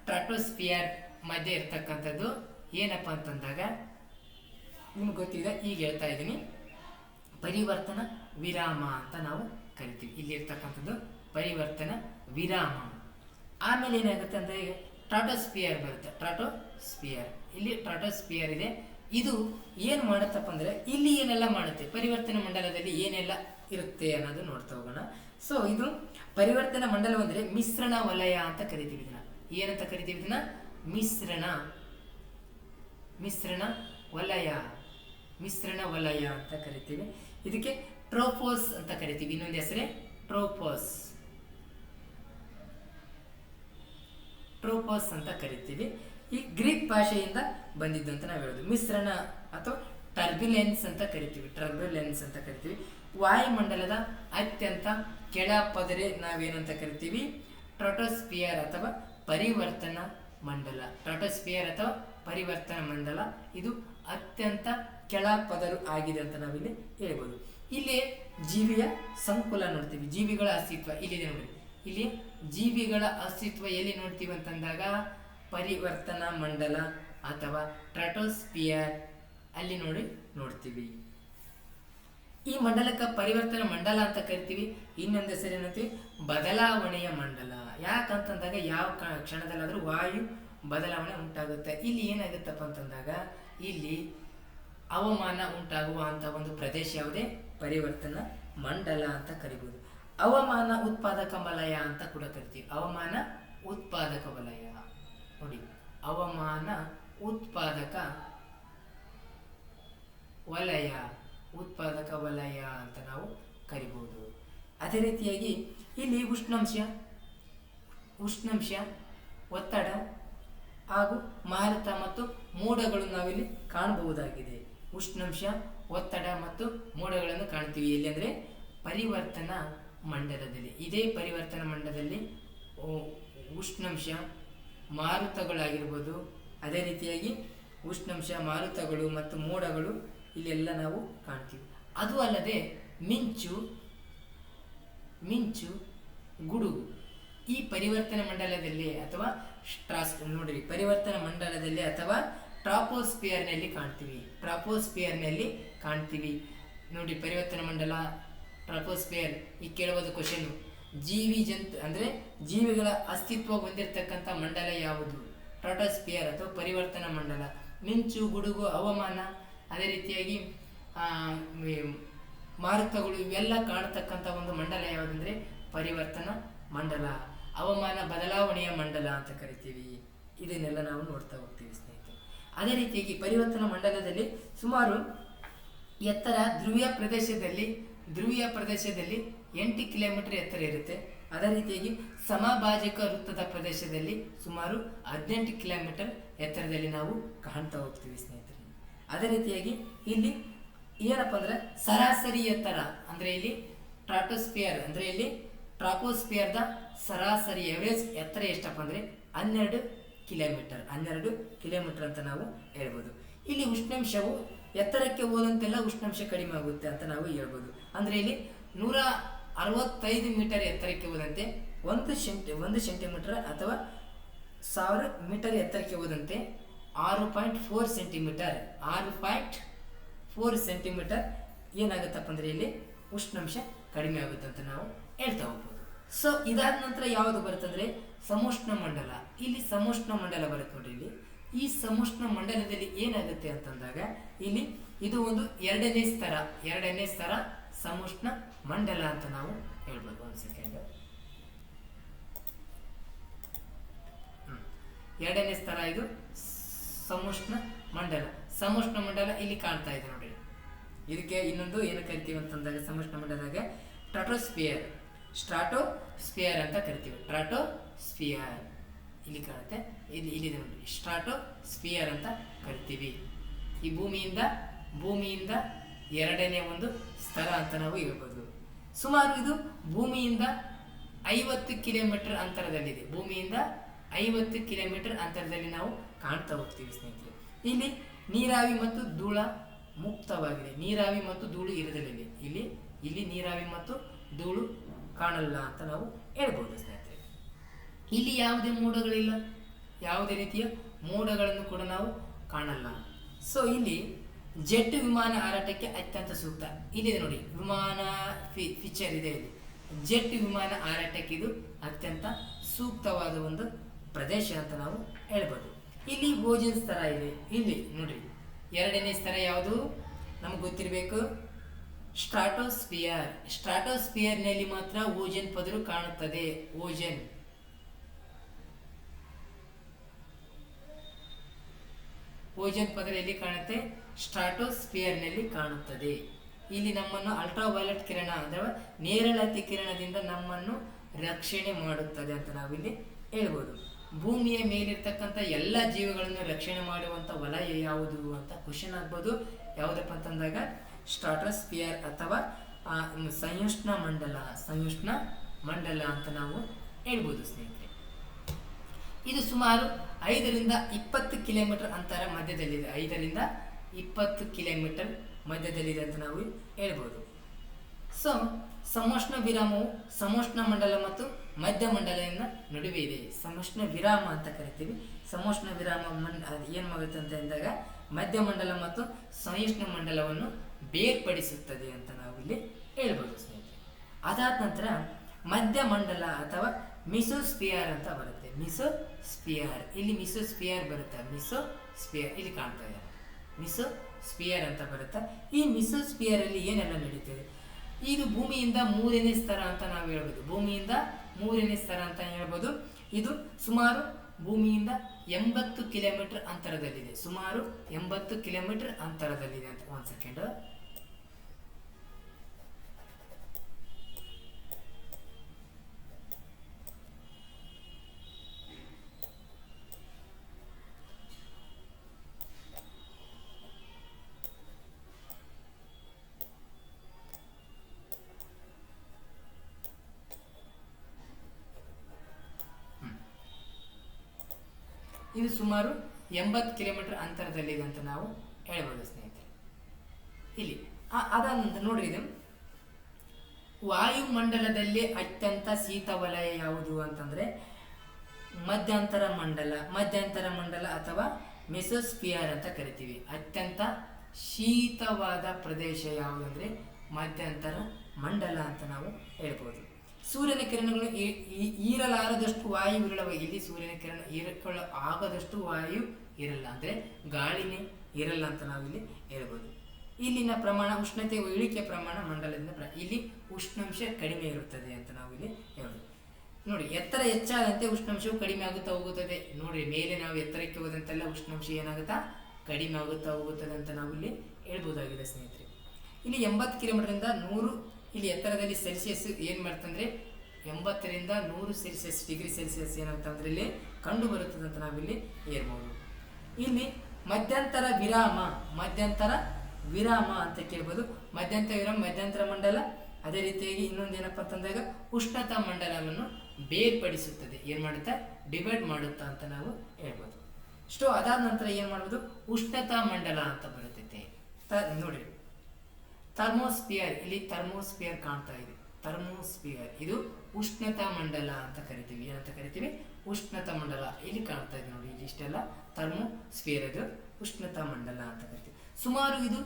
ಟ್ರಾಟೋಸ್ಫಿಯರ್ ಮಧ್ಯೆ ಇರ್ತಕ್ಕಂಥದ್ದು ಏನಪ್ಪ ಅಂತಂದಾಗ ನಿಮ್ಗೆ ಗೊತ್ತಿದೆ, ಈಗ ಹೇಳ್ತಾ ಇದ್ದೀನಿ. ಪರಿವರ್ತನಾ ವಿರಾಮ ಅಂತ ನಾವು ಕರಿತೀವಿ. ಇಲ್ಲಿ ಇರ್ತಕ್ಕಂಥದ್ದು ಪರಿವರ್ತನಾ ವಿರಾಮ. ಆಮೇಲೆ ಏನಾಗುತ್ತೆ ಅಂದರೆ ಟ್ರಾಟೋಸ್ಫಿಯರ್ ಬರುತ್ತೆ. ಇಲ್ಲಿ ಟ್ರಾಟೋಸ್ಫಿಯರ್ ಇದೆ. ಇದು ಏನು ಮಾಡುತ್ತಪ್ಪ ಅಂದರೆ ಇಲ್ಲಿ ಏನೆಲ್ಲ ಮಾಡುತ್ತೆ, ಪರಿವರ್ತನಾ ಮಂಡಲದಲ್ಲಿ ಏನೆಲ್ಲ ಇರುತ್ತೆ ಅನ್ನೋದು ನೋಡ್ತಾ ಹೋಗೋಣ. ಸೊ ಇದು ಪರಿವರ್ತನಾ ಮಂಡಲ ಅಂದರೆ ಮಿಶ್ರಣ ವಲಯ ಅಂತ ಕರಿತೀವಿ. ಇದನ್ನ ಏನಂತ ಕರಿತೀವಿ? ಇದನ್ನ ಮಿಶ್ರಣ ವಲಯ ಅಂತ ಕರಿತೀವಿ. ಇದಕ್ಕೆ ಟ್ರೋಪೋಸ್ ಅಂತ ಕರಿತೀವಿ. ಇನ್ನೊಂದು ಹೆಸರೇ ಟ್ರೋಪೋಸ್ ಅಂತ ಕರಿತೀವಿ. ಈ ಗ್ರೀಕ್ ಭಾಷೆಯಿಂದ ಬಂದಿದ್ದು ಅಂತ ನಾವು ಹೇಳೋದು. ಮಿಶ್ರಣ ಅಥವಾ ಟರ್ಬ್ಯುಲೆನ್ಸ್ ಅಂತ ಕರಿತೀವಿ. ವಾಯುಮಂಡಲದ ಅತ್ಯಂತ ಕೆಳ ಪದರೆ ನಾವೇನಂತ ಕರಿತೀವಿ? ಟ್ರಾಟೋಸ್ಫಿಯರ್ ಅಥವಾ ಪರಿವರ್ತನಾ ಮಂಡಲ. ಇದು ಅತ್ಯಂತ ಕೆಳ ಪದರು ಆಗಿದೆ ಅಂತ ನಾವಿಲ್ಲಿ ಹೇಳ್ಬೋದು. ಇಲ್ಲಿ ಜೀವಿಯ ಸಂಕುಲ ನೋಡ್ತೀವಿ, ಜೀವಿಗಳ ಅಸ್ತಿತ್ವ ಇಲ್ಲಿದೆ ನೋಡಿ. ಇಲ್ಲಿ ಜೀವಿಗಳ ಅಸ್ತಿತ್ವ ಎಲ್ಲಿ ನೋಡ್ತೀವಿ ಅಂತಂದಾಗ ಪರಿವರ್ತನಾ ಮಂಡಲ ಅಥವಾ ಟ್ರಾಟೋಸ್ಫಿಯರ್ ಅಲ್ಲಿ ನೋಡ್ತೀವಿ. ಈ ಮಂಡಲಕ್ಕೆ ಪರಿವರ್ತನಾ ಮಂಡಲ ಅಂತ ಕರಿತೀವಿ. ಇನ್ನೊಂದು ಹೆಸರು ಏನಂತೀವಿ? ಬದಲಾವಣೆಯ ಮಂಡಲ. ಯಾಕಂತಂದಾಗ ಯಾವ ಕ್ಷಣದಲ್ಲಾದರೂ ವಾಯು ಬದಲಾವಣೆ ಉಂಟಾಗುತ್ತೆ. ಇಲ್ಲಿ ಏನಾಗುತ್ತಪ್ಪ ಅಂತಂದಾಗ ಇಲ್ಲಿ ಹವಾಮಾನ ಉಂಟಾಗುವ ಅಂತ ಒಂದು ಪ್ರದೇಶ ಯಾವುದೇ ಪರಿವರ್ತನಾ ಮಂಡಲ ಅಂತ ಕರಿಬೋದು. ಹವಾಮಾನ ಉತ್ಪಾದಕ ವಲಯ ಅಂತ ಕೂಡ ಕರಿತೀವಿ. ಹವಾಮಾನ ಉತ್ಪಾದಕ ವಲಯ ನೋಡಿ, ಹವಾಮಾನ ಉತ್ಪಾದಕ ವಲಯ ಅಂತ ನಾವು ಕರಿಬಹುದು. ಅದೇ ರೀತಿಯಾಗಿ ಇಲ್ಲಿ ಉಷ್ಣಾಂಶ, ಒತ್ತಡ ಹಾಗೂ ಮಾರುತ ಮತ್ತು ಮೋಡಗಳು ನಾವಿಲ್ಲಿ ಕಾಣಬಹುದಾಗಿದೆ. ಉಷ್ಣಾಂಶ, ಒತ್ತಡ ಮತ್ತು ಮೋಡಗಳನ್ನು ಕಾಣ್ತೀವಿ. ಎಲ್ಲಿ ಅಂದರೆ ಪರಿವರ್ತನಾ ಮಂಡಲದಲ್ಲಿ. ಇದೇ ಪರಿವರ್ತನಾ ಮಂಡಲದಲ್ಲಿ ಉಷ್ಣಾಂಶ, ಮಾರುತಗಳಾಗಿರ್ಬೋದು, ಅದೇ ರೀತಿಯಾಗಿ ಉಷ್ಣಾಂಶ, ಮಾರುತಗಳು ಮತ್ತು ಮೋಡಗಳು ಇಲ್ಲೆಲ್ಲ ನಾವು ಕಾಣ್ತೀವಿ. ಅದು ಅಲ್ಲದೆ ಮಿಂಚು, ಗುಡುಗು ಈ ಪರಿವರ್ತನಾ ಮಂಡಲದಲ್ಲಿ ಅಥವಾ ಪರಿವರ್ತನಾ ಮಂಡಲದಲ್ಲಿ ಅಥವಾ ಟ್ರಾಪೋಸ್ಫಿಯರ್ನಲ್ಲಿ ಕಾಣ್ತೀವಿ. ನೋಡಿ, ಪರಿವರ್ತನಾ ಮಂಡಲ, ಟ್ರಾಪೋಸ್ಫಿಯರ್. ಈ ಕೇಳುವುದು ಕ್ವಶನ್, ಅಂದರೆ ಜೀವಿಗಳ ಅಸ್ತಿತ್ವ ಹೊಂದಿರತಕ್ಕಂಥ ಮಂಡಲ ಯಾವುದು? ಟ್ರಾಟೋಸ್ಫಿಯರ್ ಅಥವಾ ಪರಿವರ್ತನಾ ಮಂಡಲ. ಮಿಂಚು, ಗುಡುಗು, ಹವಾಮಾನ, ಅದೇ ರೀತಿಯಾಗಿ ಮಾರುತಗಳು ಇವೆಲ್ಲ ಕಾಣತಕ್ಕಂಥ ಒಂದು ಮಂಡಲ ಯಾವುದಂದ್ರೆ ಪರಿವರ್ತನಾ ಮಂಡಲ. ಹವಾಮಾನ ಬದಲಾವಣೆಯ ಮಂಡಲ ಅಂತ ಕರಿತೀವಿ. ಇದನ್ನೆಲ್ಲ ನಾವು ನೋಡ್ತಾ ಹೋಗ್ತೀವಿ ಸ್ನೇಹಿತರೆ. ಅದೇ ರೀತಿಯಾಗಿ ಪರಿವರ್ತನಾ ಮಂಡಲದಲ್ಲಿ ಸುಮಾರು ಎತ್ತರ ಧ್ರುವೀಯ ಪ್ರದೇಶದಲ್ಲಿ 8 ಕಿಲೋಮೀಟರ್ ಎತ್ತರ ಇರುತ್ತೆ. ಅದೇ ರೀತಿಯಾಗಿ ಸಮಭಾಜಕ ವೃತ್ತದ ಪ್ರದೇಶದಲ್ಲಿ ಸುಮಾರು 18 ಕಿಲೋಮೀಟರ್ ಎತ್ತರದಲ್ಲಿ ನಾವು ಕಾಣ್ತಾ ಹೋಗ್ತೀವಿ ಸ್ನೇಹಿತರೆ. ಅದೇ ರೀತಿಯಾಗಿ ಇಲ್ಲಿ ಏನಪ್ಪ ಅಂದ್ರೆ ಸರಾಸರಿ ಎತ್ತರ ಅಂದ್ರೆ ಇಲ್ಲಿ ಟ್ರಾಪೋಸ್ಫಿಯರ್ದ ಸರಾಸರಿ ಎವರೇಜ್ ಎತ್ತರ ಎಷ್ಟಪ್ಪ ಅಂದ್ರೆ 12 ಕಿಲೋಮೀಟರ್ ಅಂತ ನಾವು ಹೇಳ್ಬೋದು. ಇಲ್ಲಿ ಉಷ್ಣಾಂಶವು ಎತ್ತರಕ್ಕೆ ಹೋದಂತೆಲ್ಲ ಉಷ್ಣಾಂಶ ಕಡಿಮೆ ಆಗುತ್ತೆ ಅಂತ ನಾವು ಹೇಳ್ಬೋದು. ಅಂದರೆ ಇಲ್ಲಿ 165 ಮೀಟರ್ ಎತ್ತರಕ್ಕೆ ಹೋದಂತೆ 1 ಸೆಂಟಿಮೀಟರ್ ಅಥವಾ 1000 ಮೀಟರ್ ಎತ್ತರಕ್ಕೆ ಹೋದಂತೆ 6.4 ಸೆಂಟಿಮೀಟರ್ ಏನಾಗುತ್ತಪ್ಪ ಅಂದರೆ ಇಲ್ಲಿ ಉಷ್ಣಾಂಶ ಕಡಿಮೆ ಆಗುತ್ತೆ ಅಂತ ನಾವು ಹೇಳ್ತಾ ಹೋಗ್ಬೋದು. ಸೊ ಇದಾದ ನಂತರ ಯಾವುದು ಬರುತ್ತಂದ್ರೆ ಸಮೋಷ್ಣ ಮಂಡಲ. ಇಲ್ಲಿ ಸಮೋಷ್ಣ ಮಂಡಲ ಬರುತ್ತೆ ನೋಡಿ. ಇಲ್ಲಿ ಈ ಸಮೋಷ್ಣ ಮಂಡಲದಲ್ಲಿ ಏನಾಗುತ್ತೆ ಅಂತಂದಾಗ ಇಲ್ಲಿ ಇದು ಒಂದು ಎರಡನೇ ಸ್ತರ ಸಮೋಷ್ಣ ಮಂಡಲ ಅಂತ ನಾವು ಹೇಳ್ಬೋದು. ಒಂದು ಸೆಕೆಂಡ್. ಎರಡನೇ ಸ್ತರ ಇದು ಸಮೋಷ್ಣ ಮಂಡಲ ಇಲ್ಲಿ ಕಾಣ್ತಾ ಇದೆ ನೋಡಿ. ಇದಕ್ಕೆ ಇನ್ನೊಂದು ಏನು ಕರಿತೀವಿ ಅಂತಂದಾಗ ಸಮೋಷ್ಣ ಮಂಡಲದಾಗ ಸ್ಟ್ರಾಟೋಸ್ಫಿಯರ್ ಅಂತ ಕರಿತೀವಿ. ಸ್ಟ್ರಾಟೋಸ್ಫಿಯರ್ ಇಲ್ಲಿ ಕಾಣುತ್ತೆ, ಇಲ್ಲಿ ನೋಡಿ, ಸ್ಟ್ರಾಟೋಸ್ಫಿಯರ್ ಅಂತ ಕರಿತೀವಿ. ಈ ಭೂಮಿಯಿಂದ ಎರಡನೇ ಒಂದು ಸ್ತರ ಅಂತ ನಾವು ಹೇಳ್ಬೋದು. ಸುಮಾರು ಇದು ಭೂಮಿಯಿಂದ 50 ಕಿಲೋಮೀಟರ್ ಅಂತರದಲ್ಲಿದೆ. ಭೂಮಿಯಿಂದ 50 ಕಿಲೋಮೀಟರ್ ಅಂತರದಲ್ಲಿ ನಾವು ಕಾಣ್ತಾ ಹೋಗ್ತೀವಿ ಸ್ನೇಹಿತರೆ. ಇಲ್ಲಿ ನೀರಾವಿ ಮತ್ತು ಧೂಳ ಮುಕ್ತವಾಗಿದೆ. ನೀರಾವಿ ಮತ್ತು ಧೂಳು ಇರಲಿಲ್ಲ. ಇಲ್ಲಿ ನೀರಾವಿ ಮತ್ತು ಧೂಳು ಕಾಣಲ್ಲ ಅಂತ ನಾವು ಹೇಳ್ಬೋದು ಸ್ನೇಹಿತರೆ. ಇಲ್ಲಿ ಯಾವುದೇ ಮೋಡಗಳಿಲ್ಲ, ಯಾವುದೇ ರೀತಿಯ ಮೋಡಗಳನ್ನು ಕೂಡ ನಾವು ಕಾಣಲ್ಲ. ಸೊ ಇಲ್ಲಿ ಜೆಟ್ ವಿಮಾನ ಹಾರಾಟಕ್ಕೆ ಅತ್ಯಂತ ಸೂಕ್ತ. ಇಲ್ಲಿದೆ ನೋಡಿ, ವಿಮಾನ ಫೀಚರ್ ಇದೆ. ಇಲ್ಲಿ ಜೆಟ್ ವಿಮಾನ ಹಾರಾಟಕ್ಕೆ ಇದು ಅತ್ಯಂತ ಸೂಕ್ತವಾದ ಒಂದು ಪ್ರದೇಶ ಅಂತ ನಾವು ಹೇಳ್ಬೋದು. ಇಲ್ಲಿ ಓಜೋನ್ ಸ್ತರ ಇದೆ. ಇಲ್ಲಿ ನೋಡ್ರಿ, ಎರಡನೇ ಸ್ತರ ಯಾವುದು ನಮಗೆ ಗೊತ್ತಿರಬೇಕು, ಸ್ಟ್ರಾಟೋಸ್ಫಿಯರ್ನಲ್ಲಿ ಮಾತ್ರ ಓಜೋನ್ ಪದರು ಕಾಣುತ್ತದೆ. ಓಜೋನ್ ಪದರ ಎಲ್ಲಿ ಕಾಣುತ್ತೆ? ಸ್ಟ್ರಾಟೋಸ್ಫಿಯರ್ನಲ್ಲಿ ಕಾಣುತ್ತದೆ. ಇಲ್ಲಿ ನಮ್ಮನ್ನು ಅಲ್ಟ್ರಾವೈಲೆಟ್ ಕಿರಣ ಅಥವಾ ನೇರಳತೆ ಕಿರಣದಿಂದ ನಮ್ಮನ್ನು ರಕ್ಷಣೆ ಮಾಡುತ್ತದೆ ಅಂತ ನಾವಿಲ್ಲಿ ಹೇಳ್ಬೋದು. ಭೂಮಿಯ ಮೇಲಿರ್ತಕ್ಕಂಥ ಎಲ್ಲ ಜೀವಿಗಳನ್ನು ರಕ್ಷಣೆ ಮಾಡುವಂಥ ವಲಯ ಯಾವುದು ಅಂತ ಕ್ವಶನ್ ಆಗ್ಬೋದು. ಯಾವುದಪ್ಪ ಅಂತಂದಾಗ ಸ್ಟ್ರಾಟೋಸ್ಫಿಯರ್ ಅಥವಾ ಸಂಯುಷ್ಣ ಮಂಡಲ ಅಂತ ನಾವು ಹೇಳ್ಬೋದು ಸ್ನೇಹಿತರೆ. ಇದು ಸುಮಾರು 5ರಿಂದ 20 ಕಿಲೋಮೀಟರ್ ಅಂತರ ಮಧ್ಯದಲ್ಲಿದೆ. 5ರಿಂದ 20 ಕಿಲೋಮೀಟರ್ ಮಧ್ಯದಲ್ಲಿದೆ ಅಂತ ನಾವು ಹೇಳ್ಬೋದು. ಸೊ ಸಮೋಷ್ಣ ವಿರಾಮವು ಸಮೋಷ್ಣ ಮಂಡಲ ಮತ್ತು ಮಧ್ಯ ಮಂಡಲದ ನಡುವೆ ಇದೆ. ಸಮೋಷ್ಣ ವಿರಾಮ ಅಂತ ಕರಿತೀವಿ. ಸಮೋಷ್ಣ ವಿರಾಮ ಏನು ಮಾಡುತ್ತೆ ಅಂತ ಅಂದಾಗ ಮಧ್ಯ ಮಂಡಲ ಮತ್ತು ಸಂಯುಷ್ಣ ಮಂಡಲವನ್ನು ಬೇರ್ಪಡಿಸುತ್ತದೆ ಅಂತ ನಾವು ಇಲ್ಲಿ ಹೇಳ್ಬೋದು ಸ್ನೇಹಿತರೆ. ಅದಾದ ನಂತರ ಮಧ್ಯ ಮಂಡಲ ಅಥವಾ ಮಿಸೋಸ್ಫಿಯರ್ ಅಂತ ಬರುತ್ತೆ. ಇಲ್ಲಿ ಮಿಸೋಸ್ಫಿಯರ್ ಬರುತ್ತೆ. ಇಲ್ಲಿ ಕಾಣ್ತಾ ಇದೆ, ಮಿಸೋಸ್ಫಿಯರ್ ಅಂತ ಬರುತ್ತೆ. ಈ ಮಿಸೋಸ್ಫಿಯರ್ ಅಲ್ಲಿ ಏನೆಲ್ಲ ನಡೀತದೆ? ಇದು ಭೂಮಿಯಿಂದ 3ನೇ ಸ್ತರ ಅಂತ ನಾವು ಹೇಳ್ಬೋದು. ಭೂಮಿಯಿಂದ 3ನೇ ಸ್ತರ ಅಂತ ಹೇಳ್ಬೋದು. ಇದು ಸುಮಾರು ಭೂಮಿಯಿಂದ 80 ಕಿಲೋಮೀಟರ್ ಅಂತರದಲ್ಲಿದೆ. ಸುಮಾರು 80 ಕಿಲೋಮೀಟರ್ ಅಂತರದಲ್ಲಿದೆ ಅಂತ. ಒಂದು ಸೆಕೆಂಡ್. ಇದು ಸುಮಾರು 80 ಕಿಲೋಮೀಟರ್ ಅಂತರದಲ್ಲಿದೆ ಅಂತ ನಾವು ಹೇಳ್ಬೋದು ಸ್ನೇಹಿತರೆ. ಇಲ್ಲಿ ಅದಾದ ನೋಡ್ರಿ, ಇದು ವಾಯುಮಂಡಲದಲ್ಲಿ ಅತ್ಯಂತ ಶೀತ ವಲಯ ಯಾವುದು ಅಂತಂದ್ರೆ ಮಧ್ಯಂತರ ಮಂಡಲ ಅಥವಾ ಮೆಸೋಸ್ಫಿಯರ್ ಅಂತ ಕರಿತೀವಿ. ಅತ್ಯಂತ ಶೀತವಾದ ಪ್ರದೇಶ ಯಾವುದಂದ್ರೆ ಮಧ್ಯಂತರ ಮಂಡಲ ಅಂತ ನಾವು ಹೇಳ್ಬೋದು. ಸೂರ್ಯನ ಕಿರಣಗಳು ಹೀರಲಾರದಷ್ಟು ವಾಯು ಇರಲ್ಲ. ಇಲ್ಲಿ ಸೂರ್ಯನ ಕಿರಣ ಹೀರಿಕೊಳ್ಳ ಆಗದಷ್ಟು ವಾಯು ಇರಲ್ಲ, ಅಂದರೆ ಗಾಳಿನೇ ಇರಲ್ಲ ಅಂತ ನಾವಿಲ್ಲಿ ಹೇಳ್ಬೋದು. ಇಲ್ಲಿನ ಪ್ರಮಾಣ ಉಷ್ಣತೆ ಇಳಿಕೆ ಪ್ರಮಾಣ ಮಂಡಲದಿಂದ ಇಲ್ಲಿ ಉಷ್ಣಾಂಶ ಕಡಿಮೆ ಇರುತ್ತದೆ ಅಂತ ನಾವಿಲ್ಲಿ ಹೇಳ್ಬೋದು. ನೋಡಿ, ಎತ್ತರ ಹೆಚ್ಚಾದಂತೆ ಉಷ್ಣಾಂಶವು ಕಡಿಮೆ ಆಗುತ್ತಾ ಹೋಗುತ್ತದೆ. ನೋಡಿ, ಮೇಲೆ ನಾವು ಎತ್ತರಕ್ಕೆ ಹೋದಂತೆಲ್ಲ ಉಷ್ಣಾಂಶ ಏನಾಗುತ್ತಾ ಕಡಿಮೆ ಆಗುತ್ತಾ ಹೋಗುತ್ತದೆ ಅಂತ ನಾವಿಲ್ಲಿ ಹೇಳ್ಬೋದಾಗಿದೆ ಸ್ನೇಹಿತರೆ. ಇಲ್ಲಿ 80 ಕಿಲೋಮೀಟರಿಂದ 100 ಇಲ್ಲಿ ಎತ್ತರದಲ್ಲಿ ಸೆಲ್ಸಿಯಸ್ ಏನು ಮಾಡ್ತಂದ್ರೆ 80ರಿಂದ 100 ಡಿಗ್ರಿ ಸೆಲ್ಸಿಯಸ್ ಏನಾಗ್ತಂದ್ರೆ ಇಲ್ಲಿ ಕಂಡು ಬರುತ್ತದೆ ಅಂತ ನಾವಿಲ್ಲಿ ಹೇಳ್ಬೋದು. ಇಲ್ಲಿ ಮಧ್ಯಂತರ ವಿರಾಮ ಅಂತ ಕೇಳ್ಬೋದು. ಮಧ್ಯಂತರ ಮಂಡಲ. ಅದೇ ರೀತಿಯಾಗಿ ಇನ್ನೊಂದೇನಪ್ಪ ಅಂತಂದಾಗ ಉಷ್ಣತಾ ಮಂಡಲವನ್ನು ಬೇರ್ಪಡಿಸುತ್ತದೆ. ಏನು ಮಾಡುತ್ತಾ ಡಿವೈಡ್ ಮಾಡುತ್ತಾ ಅಂತ ನಾವು ಹೇಳ್ಬೋದು. ಇಷ್ಟು ಅದಾದ ನಂತರ ಏನು ಮಾಡ್ಬೋದು, ಉಷ್ಣತಾ ಮಂಡಲ ಅಂತ ಬರುತ್ತೈತೆ. ನೋಡಿ ಥರ್ಮೋಸ್ಫಿಯರ್, ಇಲ್ಲಿ ಥರ್ಮೋಸ್ಫಿಯರ್ ಕಾಣ್ತಾ ಇದೆ. ಥರ್ಮೋಸ್ಫಿಯರ್ ಇದು ಉಷ್ಣತಾ ಮಂಡಲ ಅಂತ ಕರಿತೀವಿ. ಏನಂತ ಕರಿತೀವಿ? ಉಷ್ಣತಾ ಮಂಡಲ. ಇಲ್ಲಿ ಕಾಣ್ತಾ ಇದೆ ನೋಡಿ, ಇಲ್ಲಿ ಇಷ್ಟೆಲ್ಲ ಥರ್ಮೋಸ್ಫಿಯರ್, ಇದು ಉಷ್ಣತಾ ಮಂಡಲ ಅಂತ ಕರಿತೀವಿ. ಸುಮಾರು ಇದು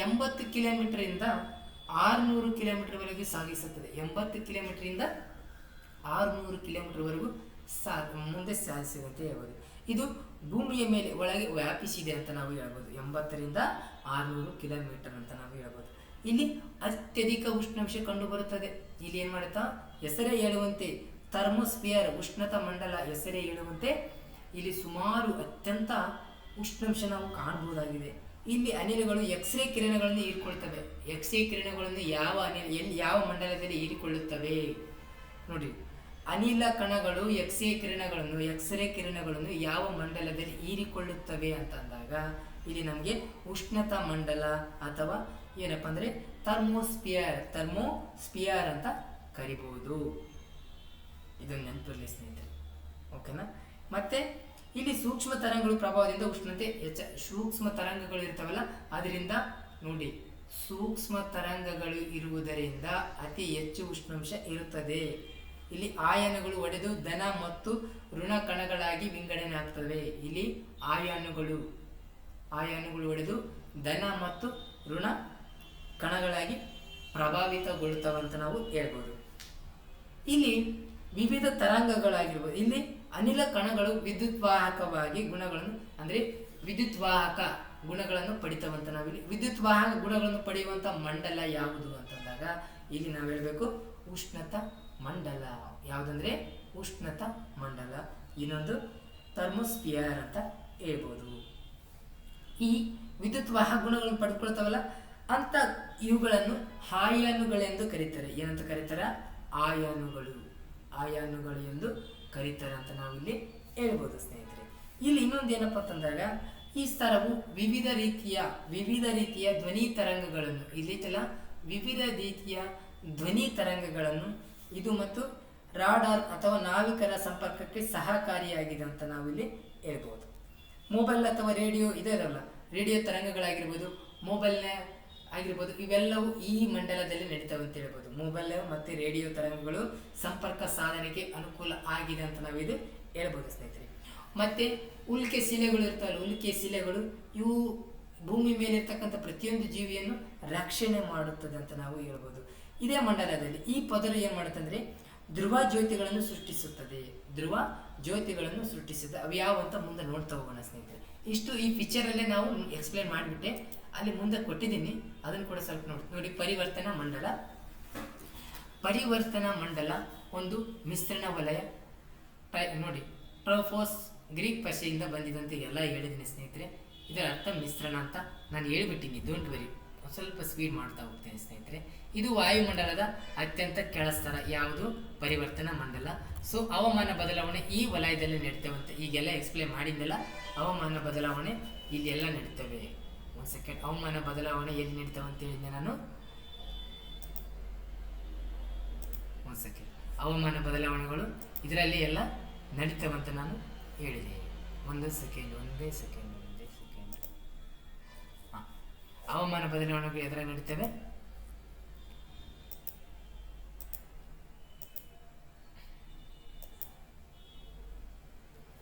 80 ಕಿಲೋಮೀಟರ್ ಇಂದ 600 ಕಿಲೋಮೀಟರ್ ವರೆಗೂ ಸಾಗಿಸುತ್ತದೆ. 80 ಕಿಲೋಮೀಟರ್ ಇಂದ 600 ಕಿಲೋಮೀಟರ್ ವರೆಗೂ ಮುಂದೆ ಸಾಗಿಸಿದೆ ಅಂತ ಹೇಳ್ಬೋದು. ಇದು ಭೂಮಿಯ ಮೇಲೆ ಒಳಗೆ ವ್ಯಾಪಿಸಿದೆ ಅಂತ ನಾವು ಹೇಳ್ಬೋದು. 80ರಿಂದ 600 ಕಿಲೋಮೀಟರ್ ಅಂತ ನಾವು ಹೇಳ್ಬೋದು. ಇಲ್ಲಿ ಅತ್ಯಧಿಕ ಉಷ್ಣಾಂಶ ಕಂಡು ಬರುತ್ತದೆ. ಇಲ್ಲಿ ಏನ್ ಮಾಡುತ್ತಾ, ಹೆಸರೇ ಹೇಳುವಂತೆ ಥರ್ಮೋಸ್ಫಿಯರ್ ಉಷ್ಣತಾ ಮಂಡಲ ಹೆಸರೇ ಹೇಳುವಂತೆ ಇಲ್ಲಿ ಸುಮಾರು ಅತ್ಯಂತ ಉಷ್ಣಾಂಶ ನಾವು ಕಾಣಬಹುದಾಗಿದೆ. ಇಲ್ಲಿ ಅನಿಲಗಳು ಎಕ್ಸ್ರೇ ಕಿರಣಗಳನ್ನು ಹೀರಿಕೊಳ್ಳುತ್ತವೆ. ಎಕ್ಸ್ರೇ ಕಿರಣಗಳನ್ನು ಯಾವ ಮಂಡಲದಲ್ಲಿ ಹೀರಿಕೊಳ್ಳುತ್ತವೆ ನೋಡಿ. ಅನಿಲ ಕಣಗಳು ಎಕ್ಸ್ರೇ ಕಿರಣಗಳನ್ನು ಯಾವ ಮಂಡಲದಲ್ಲಿ ಹೀರಿಕೊಳ್ಳುತ್ತವೆ ಅಂತ ಅಂದಾಗ ಇಲ್ಲಿ ನಮಗೆ ಉಷ್ಣತಾ ಮಂಡಲ ಅಥವಾ ಏನಪ್ಪ ಅಂದರೆ ಥರ್ಮೋಸ್ಫಿಯರ್ ಅಂತ ಕರಿಬಹುದು. ಇದನ್ನು ನೆನಪಿರಲಿ ಸ್ನೇಹಿತರೆ, ಓಕೆನಾ. ಮತ್ತೆ ಇಲ್ಲಿ ಸೂಕ್ಷ್ಮ ತರಂಗಗಳು ಪ್ರಭಾವದಿಂದ ಉಷ್ಣತೆ ಸೂಕ್ಷ್ಮ ತರಂಗಗಳು ಇರ್ತಾವಲ್ಲ, ಅದರಿಂದ ನೋಡಿ, ಸೂಕ್ಷ್ಮ ತರಂಗಗಳು ಇರುವುದರಿಂದ ಅತಿ ಹೆಚ್ಚು ಉಷ್ಣಾಂಶ ಇರುತ್ತದೆ. ಇಲ್ಲಿ ಆಯಾನುಗಳು ಒಡೆದು ಧನ ಮತ್ತು ಋಣ ಕಣಗಳಾಗಿ ವಿಂಗಡಣೆ ಆಗ್ತವೆ. ಇಲ್ಲಿ ಆಯಾನುಗಳು ಒಡೆದು ಧನ ಮತ್ತು ಋಣ ಕಣಗಳಾಗಿ ಪ್ರಭಾವಿತಗೊಳ್ಳುತ್ತವಂತ ನಾವು ಹೇಳ್ಬೋದು. ಇಲ್ಲಿ ವಿವಿಧ ತರಂಗಗಳಾಗಿರ್ಬೋದು. ಇಲ್ಲಿ ಅನಿಲ ಕಣಗಳು ವಿದ್ಯುತ್ವಾಹಕವಾಗಿ ಗುಣಗಳನ್ನು ಅಂದರೆ ವಿದ್ಯುತ್ವಾಹಕ ಗುಣಗಳನ್ನು ಪಡಿತವಂತ ನಾವಿಲ್ಲಿ ವಿದ್ಯುತ್ವಾಹಕ ಗುಣಗಳನ್ನು ಪಡೆಯುವಂಥ ಮಂಡಲ ಯಾವುದು ಅಂತಂದಾಗ ಇಲ್ಲಿ ನಾವು ಹೇಳಬೇಕು ಉಷ್ಣತಾ ಮಂಡಲ. ಯಾವುದಂದ್ರೆ ಉಷ್ಣತಾ ಮಂಡಲ. ಇನ್ನೊಂದು ಥರ್ಮೋಸ್ಫಿಯರ್ ಅಂತ ಹೇಳ್ಬೋದು. ಈ ವಿದ್ಯುತ್ವಾಹಕ ಗುಣಗಳನ್ನು ಪಡ್ಕೊಳ್ತಾವಲ್ಲ ಅಂತ ಇವುಗಳನ್ನು ಆಯಾನುಗಳೆಂದು ಕರೀತಾರೆ. ಏನಂತ ಕರೀತಾರೆ? ಆಯಾನುಗಳು ಎಂದು ಕರೀತಾರೆ ಅಂತ ನಾವಿಲ್ಲಿ ಹೇಳ್ಬೋದು ಸ್ನೇಹಿತರೆ. ಇಲ್ಲಿ ಇನ್ನೊಂದು ಏನಪ್ಪ ಅಂತಂದಾಗ ಈ ಸ್ತರವು ವಿವಿಧ ರೀತಿಯ ಧ್ವನಿ ತರಂಗಗಳನ್ನು ಇಲ್ಲಿತ್ತಲ್ಲ ವಿವಿಧ ರೀತಿಯ ಧ್ವನಿ ತರಂಗಗಳನ್ನು ಇದು ಮತ್ತು ರಾಡಾರ್ ಅಥವಾ ನಾವಿಕರ ಸಂಪರ್ಕಕ್ಕೆ ಸಹಕಾರಿಯಾಗಿದೆ ಅಂತ ನಾವಿಲ್ಲಿ ಹೇಳ್ಬೋದು. ಮೊಬೈಲ್ ಅಥವಾ ರೇಡಿಯೋ ಇದೆಯಲ್ಲ, ರೇಡಿಯೋ ತರಂಗಗಳಾಗಿರ್ಬೋದು, ಮೊಬೈಲ್ನ ಆಗಿರ್ಬೋದು, ಇವೆಲ್ಲವೂ ಈ ಮಂಡಲದಲ್ಲಿ ನಡೀತಾವೆ ಅಂತ ಹೇಳ್ಬೋದು. ಮೊಬೈಲ್ ಮತ್ತು ರೇಡಿಯೋ ತರಂಗಗಳು ಸಂಪರ್ಕ ಸಾಧನೆಗೆ ಅನುಕೂಲ ಆಗಿದೆ ಅಂತ ನಾವಿದು ಹೇಳ್ಬೋದು ಸ್ನೇಹಿತರೆ. ಮತ್ತೆ ಉಲ್ಕೆ ಶಿಲೆಗಳು ಇರ್ತಾವಲ್ಲ, ಉಲ್ಕೆ ಶಿಲೆಗಳು ಇವು ಭೂಮಿ ಮೇಲೆ ಇರ್ತಕ್ಕಂಥ ಪ್ರತಿಯೊಂದು ಜೀವಿಯನ್ನು ರಕ್ಷಣೆ ಮಾಡುತ್ತದೆ ಅಂತ ನಾವು ಹೇಳ್ಬೋದು. ಇದೇ ಮಂಡಲದಲ್ಲಿ ಈ ಪದರು ಏನು ಮಾಡುತ್ತಂದ್ರೆ ಧ್ರುವ ಜ್ಯೋತಿಗಳನ್ನು ಸೃಷ್ಟಿಸುತ್ತದೆ. ಅವು ಯಾವ ಅಂತ ಮುಂದೆ ನೋಡ್ತಾ ಹೋಗೋಣ ಸ್ನೇಹಿತರೆ. ಇಷ್ಟು ಈ ಪಿಕ್ಚರಲ್ಲೇ ನಾವು ಎಕ್ಸ್ಪ್ಲೇನ್ ಮಾಡಿಬಿಟ್ಟೆ, ಅಲ್ಲಿ ಮುಂದೆ ಕೊಟ್ಟಿದ್ದೀನಿ, ಅದನ್ನು ಕೂಡ ಸ್ವಲ್ಪ ನೋಡಿ. ಪರಿವರ್ತನಾ ಮಂಡಲ ಒಂದು ಮಿಶ್ರಣ ವಲಯ ನೋಡಿ. ಟ್ರೋಫೋಸ್ ಗ್ರೀಕ್ ಭಾಷೆಯಿಂದ ಬಂದಿದಂತ ಎಲ್ಲ ಹೇಳಿದ್ದೀನಿ ಸ್ನೇಹಿತರೆ. ಇದರ ಅರ್ಥ ಮಿಶ್ರಣ ಅಂತ ನಾನು ಹೇಳಿಬಿಟ್ಟಿನಿ, ಡೋಂಟ್ ವರಿ. ಸ್ವಲ್ಪ ಸ್ಪೀಡ್ ಮಾಡ್ತಾ ಹೋಗ್ತೇನೆ ಸ್ನೇಹಿತರೆ. ಇದು ವಾಯುಮಂಡಲದ ಅತ್ಯಂತ ಕೆಳಸ್ತರ ಯಾವುದು? ಪರಿವರ್ತನಾ ಮಂಡಲ. ಸೊ ಹವಾಮಾನ ಬದಲಾವಣೆ ಈ ವಲಯದಲ್ಲಿ ನಡೀತೇವಂತೆ. ಈಗೆಲ್ಲ ಎಕ್ಸ್ಪ್ಲೇನ್ ಮಾಡಿದ್ದೆಲ್ಲ ಹವಾಮಾನ ಬದಲಾವಣೆ ಇಲ್ಲಿ ಎಲ್ಲ ನಡೀತವೆ. ಒಂದು ಸೆಕೆಂಡ್, ಹವಾಮಾನ ಬದಲಾವಣೆ ಎಲ್ಲಿ ನಡೀತಾವೆ ಅಂತ ಹೇಳಿದ್ದೆ ನಾನು. ಒಂದು ಸೆಕೆಂಡ್, ಹವಾಮಾನ ಬದಲಾವಣೆಗಳು ಇದರಲ್ಲಿ ಎಲ್ಲ ನಡೀತಾವಂತ ನಾನು ಹೇಳಿದೆ. ಒಂದೇ ಸೆಕೆಂಡ್. ಹವಾಮಾನ ಬದಲಾವಣೆಗಳು ಎದುರ ನಡೀತವೆ?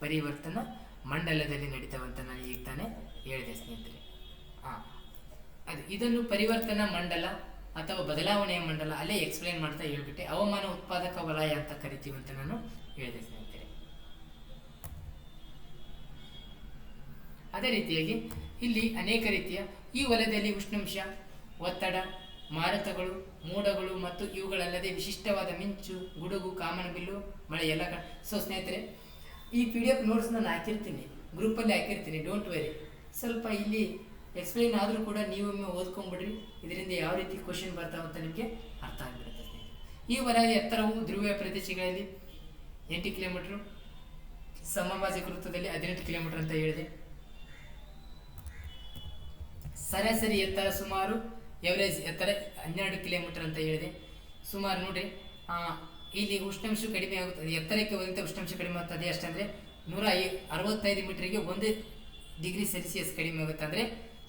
ಪರಿವರ್ತನಾ ಮಂಡಲದಲ್ಲಿ ನಡೀತಾವಂತ ನಾನು ಈಗ ತಾನೇ ಹೇಳಿದೆ ಸ್ನೇಹಿತರೆ. ಇದನ್ನು ಪರಿವರ್ತನಾ ಮಂಡಲ ಅಥವಾ ಬದಲಾವಣೆಯ ಮಂಡಲ ಅಲ್ಲೇ ಎಕ್ಸ್ಪ್ಲೇನ್ ಮಾಡ್ತಾ ಹೇಳ್ಬಿಟ್ಟೆ. ಹವಾಮಾನ ಉತ್ಪಾದಕ ವಲಯ ಅಂತ ಕರಿತೀವಿ ಅಂತ ನಾನು ಹೇಳಿದೆ ಸ್ನೇಹಿತರೆ. ಅದೇ ರೀತಿಯಾಗಿ ಇಲ್ಲಿ ಅನೇಕ ರೀತಿಯ ಈ ವಲಯದಲ್ಲಿ ಉಷ್ಣಾಂಶ, ಒತ್ತಡ, ಮಾರುತಗಳು, ಮೋಡಗಳು ಮತ್ತು ಇವುಗಳಲ್ಲದೆ ವಿಶಿಷ್ಟವಾದ ಮಿಂಚು, ಗುಡುಗು, ಕಾಮನಬಿಲ್ಲು, ಮಳೆ ಎಲ್ಲ ಸೊ ಸ್ನೇಹಿತರೆ, ಈ PDF ನೋಟ್ಸ್ ನಾನು ಹಾಕಿರ್ತೀನಿ, ಗ್ರೂಪಲ್ಲಿ ಹಾಕಿರ್ತೀನಿ, ಡೋಂಟ್ ವೆರಿ. ಸ್ವಲ್ಪ ಇಲ್ಲಿ ಎಕ್ಸ್ಪ್ಲೈನ್ ಆದರೂ ಕೂಡ ನೀವೊಮ್ಮೆ ಓದ್ಕೊಂಡ್ಬಿಡ್ರಿ. ಇದರಿಂದ ಯಾವ ರೀತಿ ಕ್ವಶನ್ ಬರ್ತಾವಂತ ನಿಮಗೆ ಅರ್ಥ ಆಗಿಬಿಡುತ್ತೆ ಸ್ನೇಹಿತರೆ. ಈ ವಲಯದ ಎತ್ತರವು ಧ್ರುವೀಯ ಪ್ರದೇಶಗಳಲ್ಲಿ 8 ಕಿಲೋಮೀಟರ್, ಸಮಭಾಜಕ ವೃತ್ತದಲ್ಲಿ 18 ಕಿಲೋಮೀಟರ್ ಅಂತ ಹೇಳಿದೆ. ಸರಾಸರಿ ಎತ್ತರ ಸುಮಾರು ಎವರೇಜ್ ಎತ್ತರ 12 ಕಿಲೋಮೀಟರ್ ಅಂತ ಹೇಳಿದೆ. ಸುಮಾರು ನೋಡ್ರಿ, ಇಲ್ಲಿ ಉಷ್ಣಾಂಶ ಕಡಿಮೆ ಆಗುತ್ತದೆ, ಎತ್ತರಕ್ಕೆ ಹೋದಂತೆ ಉಷ್ಣಾಂಶ ಕಡಿಮೆ ಆಗ್ತದೆ. ಅಷ್ಟಂದರೆ 165 ಮೀಟರ್ಗೆ 1 ಡಿಗ್ರಿ ಸೆಲ್ಸಿಯಸ್ ಕಡಿಮೆ ಆಗುತ್ತೆ. ಅಂದರೆ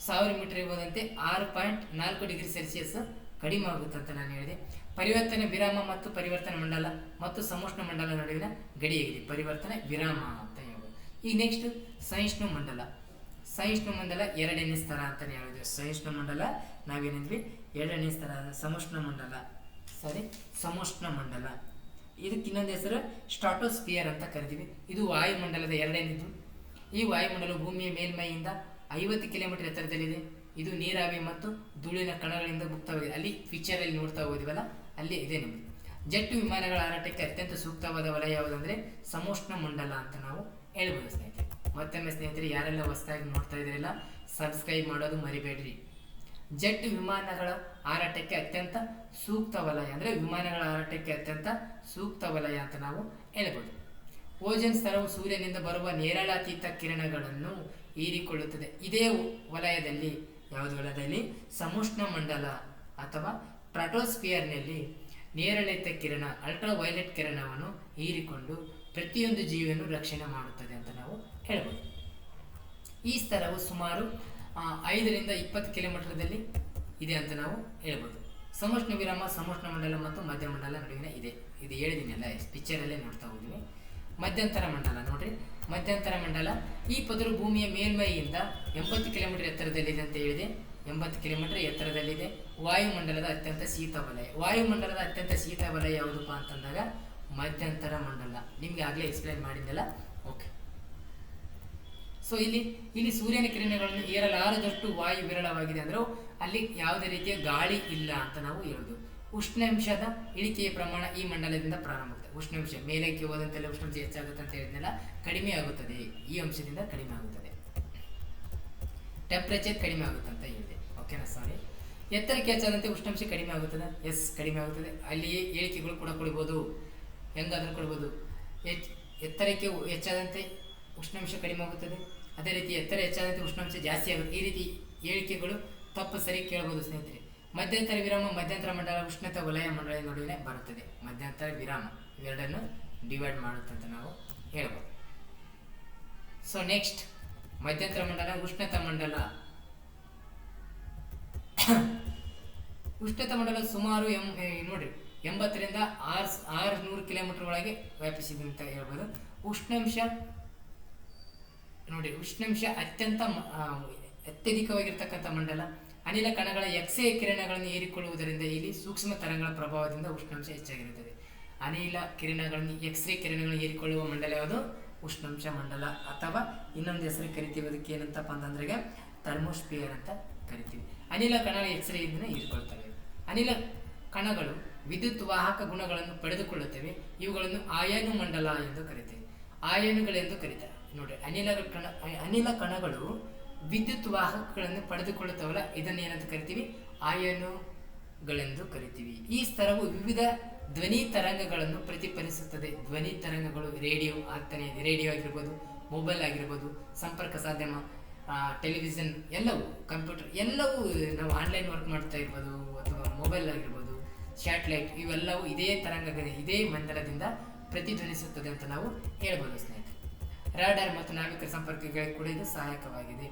1000 ಮೀಟರ್ ಹೋದಂತೆ 6.4 ಡಿಗ್ರಿ ಸೆಲ್ಸಿಯಸ್ ಕಡಿಮೆ ಆಗುತ್ತೆ ಅಂತ ನಾನು ಹೇಳಿದೆ. ಪರಿವರ್ತನೆ ವಿರಾಮ ಮತ್ತು ಪರಿವರ್ತನೆ ಮಂಡಲ ಮತ್ತು ಸಮೋಷ್ಣ ಮಂಡಲ ನಡುವಿನ ಗಡಿಯಾಗಿದೆ ಪರಿವರ್ತನೆ ವಿರಾಮ ಅಂತ ಹೇಳ್ಬೋದು. ಈಗ ನೆಕ್ಸ್ಟ್ ಸಹಿಷ್ಣು ಮಂಡಲ. ಸಹಿಷ್ಣು ಮಂಡಲ 2ನೇ ಸ್ತರ ಅಂತಲೇ ಹೇಳಿದ್ವಿ. ಸಹಿಷ್ಣು ಮಂಡಲ ನಾವೇನಿದ್ವಿ 2ನೇ ಸ್ತರ. ಸಮೋಷ್ಣ ಮಂಡಲ ಇದಕ್ಕೆ ಇನ್ನೊಂದು ಹೆಸರು ಸ್ಟ್ರಾಟೋಸ್ಫಿಯರ್ ಅಂತ ಕರಿತೀವಿ. ಇದು ವಾಯುಮಂಡಲದ 2ನೇದು. ಈ ವಾಯುಮಂಡಲವು ಭೂಮಿಯ ಮೇಲ್ಮೈಯಿಂದ 50 ಕಿಲೋಮೀಟರ್ ಎತ್ತರದಲ್ಲಿದೆ. ಇದು ನೀರಾವಿ ಮತ್ತು ಧೂಳಿನ ಕಣಗಳಿಂದ ಮುಕ್ತವಾಗಿದೆ. ಅಲ್ಲಿ ಪಿಕ್ಚರಲ್ಲಿ ನೋಡ್ತಾ ಹೋದಿವಲ್ಲ, ಅಲ್ಲಿ ಇದೆ ನಿಮಗೆ. ಜೆಟ್ ವಿಮಾನಗಳ ಹಾರಾಟಕ್ಕೆ ಅತ್ಯಂತ ಸೂಕ್ತವಾದ ವಲಯ ಯಾವುದಂದ್ರೆ ಸಮೋಷ್ಣ ಮಂಡಲ ಅಂತ ನಾವು ಹೇಳ್ಬೋದು ಸ್ನೇಹಿತರೆ. ಮತ್ತೊಮ್ಮೆ ಸ್ನೇಹಿತರೆ, ಯಾರೆಲ್ಲ ಹೊಸದಾಗಿ ನೋಡ್ತಾ ಇದ್ರಲ್ಲ, ಸಬ್ಸ್ಕ್ರೈಬ್ ಮಾಡೋದು ಮರಿಬೇಡ್ರಿ. ಜೆಟ್ ವಿಮಾನಗಳ ಹಾರಾಟಕ್ಕೆ ಅತ್ಯಂತ ಸೂಕ್ತ ವಲಯ ಅಂದರೆ ವಿಮಾನಗಳ ಹಾರಾಟಕ್ಕೆ ಅತ್ಯಂತ ಸೂಕ್ತ ವಲಯ ಅಂತ ನಾವು ಹೇಳ್ಬೋದು. ಓಜೋನ್ ಸ್ತರವು ಸೂರ್ಯನಿಂದ ಬರುವ ನೇರಳಾತೀತ ಕಿರಣಗಳನ್ನು ಹೀರಿಕೊಳ್ಳುತ್ತದೆ. ಇದೇ ವಲಯದಲ್ಲಿ, ಯಾವುದು ವಲಯದಲ್ಲಿ? ಸಮೋಷ್ಣ ಮಂಡಲ ಅಥವಾ ಸ್ಟ್ರಾಟೋಸ್ಫಿಯರ್ನಲ್ಲಿ ನೇರಳಾತೀತ ಕಿರಣ ಅಲ್ಟ್ರಾವೈಲೆಟ್ ಕಿರಣವನ್ನು ಹೀರಿಕೊಂಡು ಪ್ರತಿಯೊಂದು ಜೀವಿಯನ್ನು ರಕ್ಷಣೆ ಮಾಡುತ್ತದೆ ಅಂತ ನಾವು ಹೇಳ್ಬೋದು. ಈ ಸ್ತರವು ಸುಮಾರು 5 ರಿಂದ 20 ಕಿಲೋಮೀಟರ್ದಲ್ಲಿ ಇದೆ ಅಂತ ನಾವು ಹೇಳ್ಬೋದು. ಸಮೋಷ್ಣ ವಿರಾಮ ಸಮೋಷ್ಣ ಮಂಡಲ ಮತ್ತು ಮಧ್ಯಮಂಡಲ ನಡುವಿನ ಇದೆ. ಇದು ಹೇಳಿದಿನಲ್ಲ, ಪಿಕ್ಚರಲ್ಲೇ ನೋಡ್ತಾ ಹೋದ್ವಿ. ಮಧ್ಯಂತರ ಮಂಡಲ ನೋಡ್ರಿ. ಮಧ್ಯಂತರ ಮಂಡಲ ಈ ಪದರು ಭೂಮಿಯ ಮೇಲ್ಮೈಯಿಂದ 80 ಕಿಲೋಮೀಟರ್ ಎತ್ತರದಲ್ಲಿದೆ ಅಂತ ಹೇಳಿದೆ. 80 ಕಿಲೋಮೀಟರ್ ಎತ್ತರದಲ್ಲಿದೆ. ವಾಯುಮಂಡಲದ ಅತ್ಯಂತ ಶೀತ ವಲಯ. ವಾಯುಮಂಡಲದ ಅತ್ಯಂತ ಶೀತ ವಲಯ ಯಾವುದಪ್ಪ ಅಂತಂದಾಗ ಮಧ್ಯಂತರ ಮಂಡಲ. ನಿಮ್ಗೆ ಆಗಲೇ ಎಕ್ಸ್ಪ್ಲೈನ್ ಮಾಡಿದ್ದೆಲ್ಲ. ಓಕೆ. ಸೊ ಇಲ್ಲಿ ಸೂರ್ಯನ ಕಿರಣಗಳನ್ನು ಏರಲಾರದಷ್ಟು ವಾಯು ವಿರಳವಾಗಿದೆ. ಅಂದ್ರೆ ಅಲ್ಲಿ ಯಾವುದೇ ರೀತಿಯ ಗಾಳಿ ಇಲ್ಲ ಅಂತ ನಾವು ಹೇಳುದು. ಉಷ್ಣಾಂಶದ ಇಳಿಕೆಯ ಪ್ರಮಾಣ ಈ ಮಂಡಲದಿಂದ ಪ್ರಾರಂಭವಾಗುತ್ತೆ. ಉಷ್ಣಾಂಶ ಮೇಲಕ್ಕೆ ಹೋದಂತೆಲ್ಲ ಉಷ್ಣಾಂಶ ಹೆಚ್ಚಾಗುತ್ತೆ ಅಂತ ಹೇಳಿದ್ನೆಲ್ಲ, ಕಡಿಮೆ ಆಗುತ್ತದೆ. ಈ ಅಂಶದಿಂದ ಕಡಿಮೆ ಆಗುತ್ತದೆ. ಟೆಂಪರೇಚರ್ ಕಡಿಮೆ ಆಗುತ್ತೆ ಅಂತ ಹೇಳಿದೆ. ಓಕೆನಾ? ಸಾರಿ. ಎತ್ತರಕ್ಕೆ ಹೆಚ್ಚಾದಂತೆ ಉಷ್ಣಾಂಶ ಕಡಿಮೆ ಆಗುತ್ತದೆ. ಕಡಿಮೆ ಆಗುತ್ತದೆ. ಅಲ್ಲಿಯೇ ಹೇಳಿಕೆಗಳು ಕೂಡ ಕೊಡ್ಬೋದು, ಹೆಂಗಾದ್ರೂ ಕೊಡ್ಬೋದು. ಎತ್ತರಕ್ಕೆ ಹೆಚ್ಚಾದಂತೆ ಉಷ್ಣಾಂಶ ಕಡಿಮೆ ಆಗುತ್ತದೆ, ಅದೇ ರೀತಿ ಎತ್ತರ ಹೆಚ್ಚಾದಂತೆ ಉಷ್ಣಾಂಶ ಜಾಸ್ತಿ ಆಗುತ್ತೆ. ಈ ರೀತಿ ಹೇಳಿಕೆಗಳು ತಪ್ಪು ಸರಿ ಕೇಳಬಹುದು ಸ್ನೇಹಿತರೆ. ಮಧ್ಯಂತರ ವಿರಾಮ ಮಧ್ಯಂತರ ಮಂಡಲ ಉಷ್ಣತ ವಲಯ ಮಂಡಲ ನಡುವಿನ ಬರುತ್ತದೆ. ಮಧ್ಯಂತರ ವಿರಾಮ ಇವೆರಡನ್ನು ಡಿವೈಡ್ ಮಾಡುತ್ತೆ ಅಂತ ನಾವು ಹೇಳ್ಬೋದು. ಸೊ ನೆಕ್ಸ್ಟ್ ಮಧ್ಯಂತರ ಮಂಡಲ ಉಷ್ಣತ ಮಂಡಲ. ಉಷ್ಣತ ಮಂಡಲ ಸುಮಾರು ನೋಡ್ರಿ 80 ರಿಂದ 600 ಕಿಲೋಮೀಟರ್ ಒಳಗೆ ವ್ಯಾಪಿಸಿದೆ ಅಂತ ಹೇಳ್ಬೋದು. ಉಷ್ಣಾಂಶ ಅತ್ಯಧಿಕವಾಗಿರ್ತಕ್ಕಂಥ ಮಂಡಲ. ಅನಿಲ ಕಣಗಳ ಎಕ್ಸೆ ಕಿರಣಗಳನ್ನು ಹೀರಿಕೊಳ್ಳುವುದರಿಂದ ಇಲ್ಲಿ ಸೂಕ್ಷ್ಮ ತರಂಗಗಳ ಪ್ರಭಾವದಿಂದ ಉಷ್ಣಾಂಶ ಹೆಚ್ಚಾಗಿರುತ್ತದೆ. ಅನಿಲ ಕಿರಣಗಳನ್ನು ಎಕ್ಸ್ರೇ ಕಿರಣಗಳನ್ನು ಹೀರಿಕೊಳ್ಳುವ ಮಂಡಲ ಯಾವುದು? ಉಷ್ಣಾಂಶ ಮಂಡಲ. ಅಥವಾ ಇನ್ನೊಂದು ಹೆಸರು ಕರಿತೀವಿ ಅದಕ್ಕೆ, ಏನಂತಪ್ಪ ಅಂತಂದ್ರೆ ಥರ್ಮೋಸ್ಫಿಯರ್ ಅಂತ ಕರಿತೀವಿ. ಅನಿಲ ಕಣಗಳ ಎಕ್ಸ್ರೇ ಇದನ್ನು ಹೀರಿಕೊಳ್ತವೆ. ಅನಿಲ ಕಣಗಳು ವಿದ್ಯುತ್ ವಾಹಕ ಗುಣಗಳನ್ನು ಪಡೆದುಕೊಳ್ಳುತ್ತವೆ. ಇವುಗಳನ್ನು ಆಯನು ಮಂಡಲ ಎಂದು ಕರಿತೇವೆ. ಆಯನುಗಳೆಂದು ಕರೀತಾರೆ. ನೋಡಿ, ಅನಿಲ ಕಣಗಳು ವಿದ್ಯುತ್ ವಾಹಕಗಳನ್ನು ಪಡೆದುಕೊಳ್ಳುತ್ತವಲ್ಲ, ಇದನ್ನು ಏನಂತ ಕರಿತೀವಿ? ಆಯನುಗಳೆಂದು ಕರಿತೀವಿ. ಈ ಸ್ತರವು ವಿವಿಧ ಧ್ವನಿ ತರಂಗಗಳನ್ನು ಪ್ರತಿಫಲಿಸುತ್ತದೆ. ಧ್ವನಿ ತರಂಗಗಳು ರೇಡಿಯೋ ಆಗಿರ್ಬೋದು, ಮೊಬೈಲ್ ಆಗಿರ್ಬೋದು, ಸಂಪರ್ಕ ಸಾಧ್ಯಮ, ಟೆಲಿವಿಷನ್, ಎಲ್ಲವೂ, ಕಂಪ್ಯೂಟರ್, ಎಲ್ಲವೂ ನಾವು ಆನ್ಲೈನ್ ವರ್ಕ್ ಮಾಡ್ತಾ ಇರ್ಬೋದು, ಅಥವಾ ಮೊಬೈಲ್ ಆಗಿರ್ಬೋದು, ಸ್ಯಾಟಲೈಟ್, ಇವೆಲ್ಲವೂ ಇದೇ ಮಂಡಲದಿಂದ ಪ್ರತಿಧ್ವನಿಸುತ್ತದೆ ಅಂತ ನಾವು ಹೇಳ್ಬೋದು ಸ್ನೇಹಿತರೆ. ರಾಡಾರ್ ಮತ್ತು ನಾವಿಕರ ಸಂಪರ್ಕಗಳಿಗೆ ಕೂಡ ಇದು ಸಹಾಯಕವಾಗಿದೆ.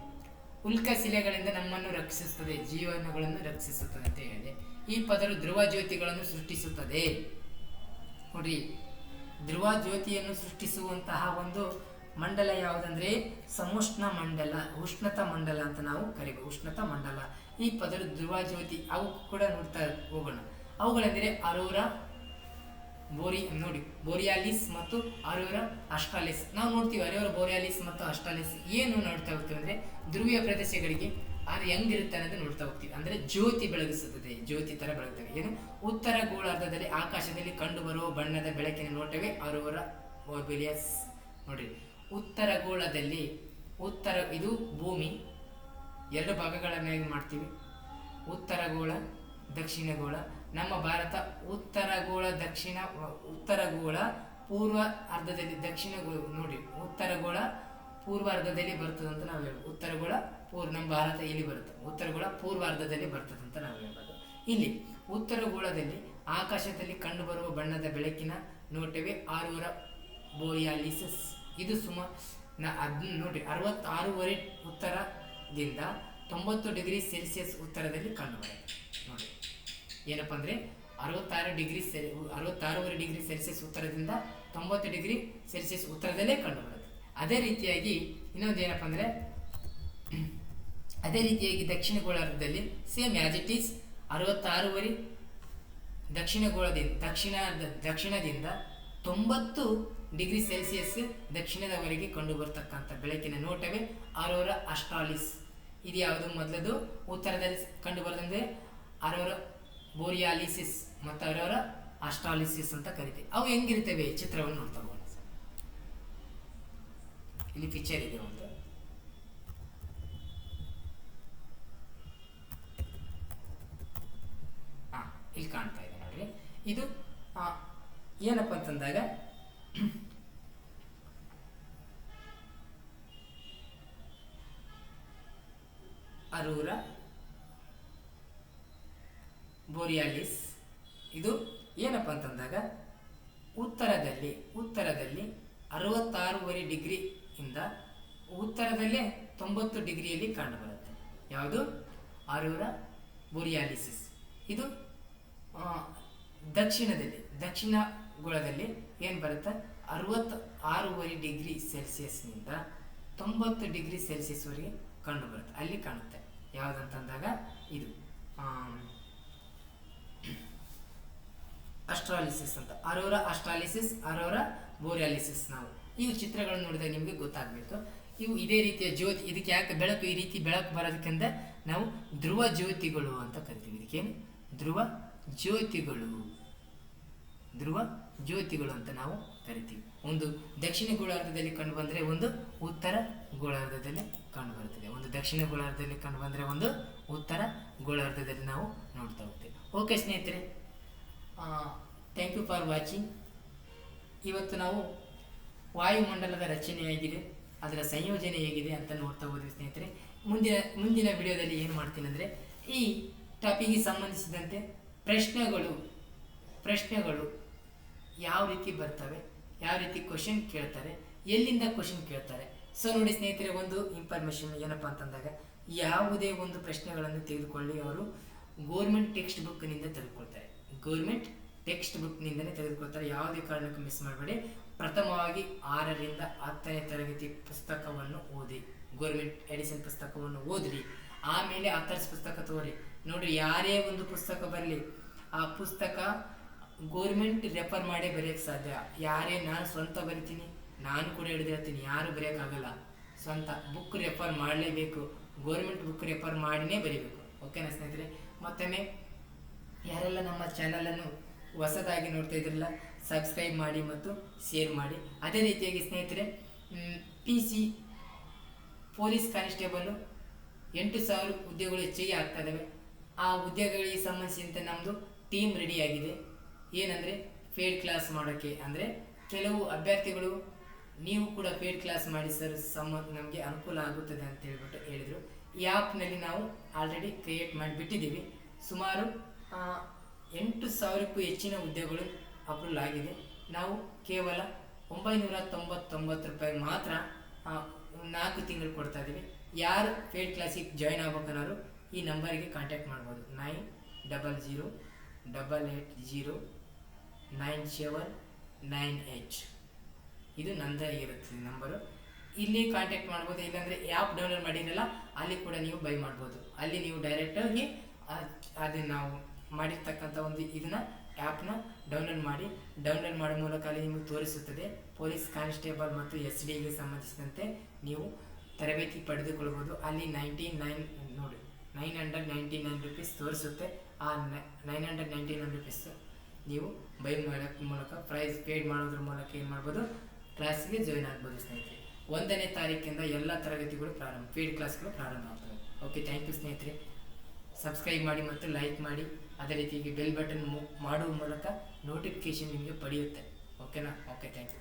ಉಲ್ಕಶಿಲೆಗಳಿಂದ ನಮ್ಮನ್ನು ರಕ್ಷಿಸುತ್ತದೆ, ಜೀವನಗಳನ್ನು ರಕ್ಷಿಸುತ್ತದೆ ಅಂತ ಹೇಳಿದೆ. ಈ ಪದರು ಧ್ರುವ ಜ್ಯೋತಿಗಳನ್ನು ಸೃಷ್ಟಿಸುತ್ತದೆ. ನೋಡ್ರಿ, ಧ್ರುವ ಜ್ಯೋತಿಯನ್ನು ಸೃಷ್ಟಿಸುವಂತಹ ಒಂದು ಮಂಡಲ ಯಾವುದಂದ್ರೆ ಸಮೋಷ್ಣ ಮಂಡಲ, ಉಷ್ಣತ ಮಂಡಲ ಅಂತ ನಾವು ಕರೀಬಹುದು. ಉಷ್ಣತ ಮಂಡಲ. ಈ ಪದರು ಧ್ರುವ ಜ್ಯೋತಿ, ಅವು ಕೂಡ ನೋಡ್ತಾ ಹೋಗೋಣ. ಅವುಗಳೆಂದರೆ ಅರೋರಾ ಬೋರಿಯಾಲಿಸ್ ಮತ್ತು ಅರೋರಾ ಆಸ್ಟ್ರಾಲಿಸ್. ನಾವು ನೋಡ್ತೀವಿ ಅರೋರಾ ಬೋರಿಯಾಲಿಸ್ ಮತ್ತು ಆಸ್ಟ್ರಾಲಿಸ್. ಏನು ನೋಡ್ತಾ ಹೋಗ್ತೀವಿ ಅಂದ್ರೆ ಧ್ರುವೀಯ ಪ್ರದೇಶಗಳಿಗೆ ಅದು ಹೆಂಗಿರುತ್ತೆ ಅನ್ನೋದು ನೋಡ್ತಾ ಹೋಗ್ತೀವಿ. ಅಂದ್ರೆ ಜ್ಯೋತಿ ಬೆಳಗಿಸುತ್ತದೆ, ಜ್ಯೋತಿ ತರ ಬೆಳಗ್ತವೆ. ಏನು? ಉತ್ತರ ಗೋಳಾರ್ಧದಲ್ಲಿ ಆಕಾಶದಲ್ಲಿ ಕಂಡುಬರುವ ಬಣ್ಣದ ಬೆಳಕಿನ ನೋಟವೇ ಅರೋರಾ ಬೋರಿಯಾಲಿಸ್. ನೋಡ್ರಿ, ಉತ್ತರ ಗೋಳದಲ್ಲಿ, ಇದು ಭೂಮಿ 2 ಭಾಗಗಳನ್ನಾಗಿ ಮಾಡ್ತೀವಿ. ಉತ್ತರ ಗೋಳ, ದಕ್ಷಿಣ ಗೋಳ. ನಮ್ಮ ಭಾರತ ಉತ್ತರ ಗೋಳ ಪೂರ್ವ ಅರ್ಧದಲ್ಲಿ, ಉತ್ತರ ಗೋಳ ಪೂರ್ವ ಅರ್ಧದಲ್ಲಿ ಬರ್ತದೆ ಅಂತ ನಾವು ಹೇಳ್ಬೋದು. ಉತ್ತರ ಗೋಳ ನಮ್ಮ ಭಾರತ ಇಲ್ಲಿ ಬರುತ್ತೆ. ಉತ್ತರ ಗೋಳ ಪೂರ್ವ ಅರ್ಧದಲ್ಲಿ ಬರ್ತದೆ ಅಂತ ನಾವು ಹೇಳ್ಬೋದು. ಇಲ್ಲಿ ಉತ್ತರ ಗೋಳದಲ್ಲಿ ಆಕಾಶದಲ್ಲಿ ಕಂಡುಬರುವ ಬಣ್ಣದ ಬೆಳಕಿನ ನೋಟವೇ ಅರೋರಾ ಬೋರಿಯಾಲಿಸ್ ಇದು ನೋಡಿ 66.5 ಉತ್ತರದಿಂದ 90 ಡಿಗ್ರಿ ಸೆಲ್ಸಿಯಸ್ ಉತ್ತರದಲ್ಲಿ ಕಂಡುಬರುತ್ತೆ. ನೋಡಿ ಏನಪ್ಪ ಅಂದರೆ 66.5 ಡಿಗ್ರಿ ಸೆಲ್ಸಿಯಸ್ ಉತ್ತರದಿಂದ 90 ಡಿಗ್ರಿ ಸೆಲ್ಸಿಯಸ್ ಉತ್ತರದಲ್ಲೇ ಕಂಡುಬರುತ್ತೆ. ಅದೇ ರೀತಿಯಾಗಿ ಇನ್ನೊಂದು ಏನಪ್ಪ ಅಂದರೆ ಅದೇ ರೀತಿಯಾಗಿ ದಕ್ಷಿಣ ಗೋಳಾರ್ಧದಲ್ಲಿ ಸೇಮ್ ಆ್ಯಸ್ ಇಟ್ ಈಸ್ 66.5 ದಕ್ಷಿಣದಿಂದ 90 ಡಿಗ್ರಿ ಸೆಲ್ಸಿಯಸ್ ದಕ್ಷಿಣದವರೆಗೆ ಕಂಡುಬರ್ತಕ್ಕಂಥ ಬೆಳಕಿನ ನೋಟವೇ ಅರೋರಾ ಆಸ್ಟ್ರಾಲಿಸ್. ಇದು ಯಾವುದು ಮೊದಲದು ಉತ್ತರದಲ್ಲಿ ಕಂಡುಬರೋದಂದರೆ ಅರೋರಾ ಬೋರಿಯಾಲಿಸಿಸ್ ಮತ್ತು ಅರೋರಾ ಆಸ್ಟ್ರಾಲಿಸಿಸ್ ಅಂತ ಕರಿತೀವಿ. ಅವು ಹೆಂಗಿರ್ತವೆ ಚಿತ್ರವನ್ನು ನೋಡ್ತಾ ಹೋಗೋಣ. ಇಲ್ಲಿ ಪಿಕ್ಚರ್ ಇದೆ ಒಂದು. ಇಲ್ಲಿ ಕಾಣ್ತಾ ಇದೆ ನೋಡ್ರಿ. ಇದು ಏನಪ್ಪ ಅಂತಂದಾಗ ಅರೋರಾ ಬೋರಿಯಾಲಿಸ್. ಇದು ಏನಪ್ಪ ಅಂತಂದಾಗ ಉತ್ತರದಲ್ಲಿ 66.5 ಡಿಗ್ರಿಯಿಂದ ಉತ್ತರದಲ್ಲೇ 90 ಡಿಗ್ರಿಯಲ್ಲಿ ಕಂಡುಬರುತ್ತೆ. ಯಾವುದು ಅರೋರಾ ಬೋರಿಯಾಲಿಸಿಸ್. ಇದು ದಕ್ಷಿಣ ಗೋಳದಲ್ಲಿ ಏನು ಬರುತ್ತೆ 66.5 ಡಿಗ್ರಿ ಸೆಲ್ಸಿಯಸ್ನಿಂದ 90 ಡಿಗ್ರಿ ಸೆಲ್ಸಿಯಸ್ವರೆಗೆ ಕಂಡುಬರುತ್ತೆ. ಅಲ್ಲಿ ಕಾಣುತ್ತೆ. ಯಾವುದಂತಂದಾಗ ಇದು ಆಸ್ಟ್ರಾಲಿಸಿಸ್ ಅಂತ. ಅರೋರಾ ಆಸ್ಟ್ರಾಲಿಸಿಸ್, ಅರೋರಾ ಬೋರಿಯಾಲಿಸಿಸ್. ನಾವು ಇವು ಚಿತ್ರಗಳನ್ನು ನೋಡಿದಾಗ ನಿಮಗೆ ಗೊತ್ತಾಗಬೇಕು. ಇವು ಇದೇ ರೀತಿಯ ಜ್ಯೋತಿ. ಇದಕ್ಕೆ ಯಾಕೆ ಬೆಳಕು ಈ ರೀತಿ ಬೆಳಕು ಬರೋದಕ್ಕಿಂತ ನಾವು ಧ್ರುವ ಜ್ಯೋತಿಗಳು ಅಂತ ಕರಿತೀವಿ. ಇದಕ್ಕೇನು ಧ್ರುವ ಜ್ಯೋತಿಗಳು ಅಂತ ನಾವು ಕರಿತೀವಿ. ಒಂದು ದಕ್ಷಿಣ ಗೋಳಾರ್ಧದಲ್ಲಿ ಕಂಡು ಬಂದರೆ ಒಂದು ಉತ್ತರ ಗೋಳಾರ್ಧದಲ್ಲಿ ಕಂಡು ಬರುತ್ತದೆ. ಒಂದು ದಕ್ಷಿಣ ಗೋಳಾರ್ಧದಲ್ಲಿ ಕಂಡು ಬಂದರೆ ಒಂದು ಉತ್ತರ ಗೋಳಾರ್ಧದಲ್ಲಿ ನಾವು ನೋಡ್ತಾ ಹೋಗ್ತೇವೆ. ಓಕೆ ಸ್ನೇಹಿತರೆ, ಥ್ಯಾಂಕ್ ಯು ಫಾರ್ ವಾಚಿಂಗ್. ಇವತ್ತು ನಾವು ವಾಯುಮಂಡಲದ ರಚನೆ ಹೇಗಿದೆ, ಅದರ ಸಂಯೋಜನೆ ಹೇಗಿದೆ ಅಂತ ನೋಡ್ತಾ ಹೋದ್ವಿ ಸ್ನೇಹಿತರೆ. ಮುಂದಿನ ವಿಡಿಯೋದಲ್ಲಿ ಏನು ಮಾಡ್ತೀನಿ ಅಂದರೆ ಈ ಟಾಪಿಕ್ಗೆ ಸಂಬಂಧಿಸಿದಂತೆ ಪ್ರಶ್ನೆಗಳು ಯಾವ ರೀತಿ ಬರ್ತವೆ, ಯಾವ ರೀತಿ ಕ್ವಶನ್ ಕೇಳ್ತಾರೆ, ಎಲ್ಲಿಂದ ಕ್ವಶನ್ ಕೇಳ್ತಾರೆ. ಸೊ ನೋಡಿ ಸ್ನೇಹಿತರೆ, ಒಂದು ಇನ್ಫಾರ್ಮೇಷನ್ ಏನಪ್ಪ ಅಂತಂದಾಗ ಯಾವುದೇ ಒಂದು ಪ್ರಶ್ನೆಗಳನ್ನು ತೆಗೆದುಕೊಳ್ಳಿ ಅವರು ಗೋರ್ಮೆಂಟ್ ಟೆಕ್ಸ್ಟ್ ಬುಕ್ನಿಂದ ತೆಗೆದುಕೊಳ್ತಾರೆ. ತೆಗೆದುಕೊಳ್ತಾರೆ. ಯಾವುದೇ ಕಾರಣಕ್ಕೂ ಮಿಸ್ ಮಾಡಬೇಡಿ. ಪ್ರಥಮವಾಗಿ 6ರಿಂದ 10ನೇ ತರಗತಿ ಪುಸ್ತಕವನ್ನು ಓದಿ, ಗೋರ್ಮೆಂಟ್ ಎಡಿಷನ್ ಪುಸ್ತಕವನ್ನು ಓದ್ರಿ. ಆಮೇಲೆ ಆಥರ್ಸ್ ಪುಸ್ತಕ ತಗೋರಿ. ನೋಡ್ರಿ, ಯಾರೇ ಒಂದು ಪುಸ್ತಕ ಬರಲಿ, ಆ ಪುಸ್ತಕ ಗೋರ್ಮೆಂಟ್ ರೆಫರ್ ಮಾಡೇ ಬರೆಯೋಕ್ಕೆ ಸಾಧ್ಯ. ನಾನು ಸ್ವಂತ ಬರಿತೀನಿ, ನಾನು ಕೂಡ ಹಿಡಿದಿರ್ತೀನಿ, ಯಾರು ಬರೆಯೋಕ್ಕಾಗಲ್ಲ. ಸ್ವಂತ ಬುಕ್ ರೆಫರ್ ಮಾಡಲೇಬೇಕು. ಗೋರ್ಮೆಂಟ್ ಬುಕ್ ರೆಫರ್ ಮಾಡಿನೇ ಬರೀಬೇಕು. ಓಕೆನಾ ಸ್ನೇಹಿತರೆ? ಮತ್ತೊಮ್ಮೆ ಯಾರೆಲ್ಲ ನಮ್ಮ ಚಾನಲನ್ನು ಹೊಸದಾಗಿ ನೋಡ್ತಾ ಇದ್ರಲ್ಲ, ಸಬ್ಸ್ಕ್ರೈಬ್ ಮಾಡಿ ಮತ್ತು ಶೇರ್ ಮಾಡಿ. ಅದೇ ರೀತಿಯಾಗಿ ಸ್ನೇಹಿತರೆ, PC ಪೊಲೀಸ್ ಕಾನ್ಸ್ಟೇಬಲು 8,000 ಹುದ್ದೆಗಳು ಹೆಚ್ಚಿಗೆ ಆಗ್ತಾ ಇದ್ದಾವೆ. ಆ ಹುದ್ದೆಗಳಿಗೆ ಸಂಬಂಧಿಸಿದಂತೆ ನಮ್ಮದು ಟೀಮ್ ರೆಡಿಯಾಗಿದೆ. ಏನಂದರೆ ಪೇಯ್ಡ್ ಕ್ಲಾಸ್ ಮಾಡೋಕ್ಕೆ. ಅಂದರೆ ಕೆಲವು ಅಭ್ಯರ್ಥಿಗಳು ನೀವು ಕೂಡ ಪೇಯ್ಡ್ ಕ್ಲಾಸ್ ಮಾಡಿ ಸರ್, ನಮಗೆ ಅನುಕೂಲ ಆಗುತ್ತದೆ ಅಂತ ಹೇಳಿದರು. ಈ ಆ್ಯಪ್ನಲ್ಲಿ ನಾವು ಆಲ್ರೆಡಿ ಕ್ರಿಯೇಟ್ ಮಾಡಿಬಿಟ್ಟಿದ್ದೀವಿ. ಸುಮಾರು 8,000ಕ್ಕೂ ಹೆಚ್ಚಿನ ಹುದ್ದೆಗಳು ಅಪ್ರೂವಲ್ ಆಗಿದೆ. ನಾವು ಕೇವಲ 999 ರೂಪಾಯಿ ಮಾತ್ರ 4 ತಿಂಗಳು ಕೊಡ್ತಾ ಇದ್ದೀವಿ. ಯಾರು ಪೇಯ್ಡ್ ಕ್ಲಾಸಿಗೆ ಜಾಯ್ನ್ ಆಗ್ಬೇಕನ್ನೋರು ಈ ನಂಬರಿಗೆ ಕಾಂಟ್ಯಾಕ್ಟ್ ಮಾಡ್ಬೋದು. 9008099798. ಇದು ನಂದೇ ಇರುತ್ತೆ ನಂಬರು. ಇಲ್ಲಿ ಕಾಂಟ್ಯಾಕ್ಟ್ ಮಾಡ್ಬೋದು. ಇಲ್ಲಾಂದರೆ ಆ್ಯಪ್ ಡೌನ್ಲೋಡ್ ಮಾಡಿರಲ್ಲ, ಅಲ್ಲಿ ಕೂಡ ನೀವು ಬೈ ಮಾಡ್ಬೋದು. ಅಲ್ಲಿ ನೀವು ಡೈರೆಕ್ಟಾಗಿ ಅದನ್ನು ನಾವು ಮಾಡಿರ್ತಕ್ಕಂಥ ಒಂದು ಆ್ಯಪ್ನ ಡೌನ್ಲೋಡ್ ಮಾಡೋ ಮೂಲಕ ಅಲ್ಲಿ ನಿಮಗೆ ತೋರಿಸುತ್ತದೆ. ಪೊಲೀಸ್ ಕಾನ್ಸ್ಟೇಬಲ್ ಮತ್ತು SD ಗೆ ಸಂಬಂಧಿಸಿದಂತೆ ನೀವು ತರಬೇತಿ ಪಡೆದುಕೊಳ್ಬೋದು. ಅಲ್ಲಿ 999 ರೂಪೀಸ್ ತೋರಿಸುತ್ತೆ. ಆ 999 ರೂಪೀಸ್ ನೀವು ಬೈ ಮಾಡೋಕ್ಕೆ ಮೂಲಕ ಪ್ರೈಸ್ ಪೇಯ್ಡ್ ಮಾಡೋದ್ರ ಮೂಲಕ ಏನು ಮಾಡ್ಬೋದು, ಕ್ಲಾಸಿಗೆ ಜಾಯ್ನ್ ಆಗ್ಬೋದು ಸ್ನೇಹಿತರೆ. 1ನೇ ತಾರೀಕಿಂದ ಎಲ್ಲ ತರಗತಿಗಳು ಪೇಯ್ಡ್ ಕ್ಲಾಸ್ಗಳು ಪ್ರಾರಂಭ ಆಗ್ತವೆ. ಓಕೆ, ಥ್ಯಾಂಕ್ ಯು ಸ್ನೇಹಿತರೆ. ಸಬ್ಸ್ಕ್ರೈಬ್ ಮಾಡಿ ಮತ್ತು ಲೈಕ್ ಮಾಡಿ. ಅದೇ ರೀತಿಯಾಗಿ ಬೆಲ್ ಬಟನ್ ಮಾಡುವ ಮೂಲಕ ನೋಟಿಫಿಕೇಶನ್ ನಿಮಗೆ ಪಡೆಯುತ್ತೆ. ಓಕೆನಾ? Okay, thank you.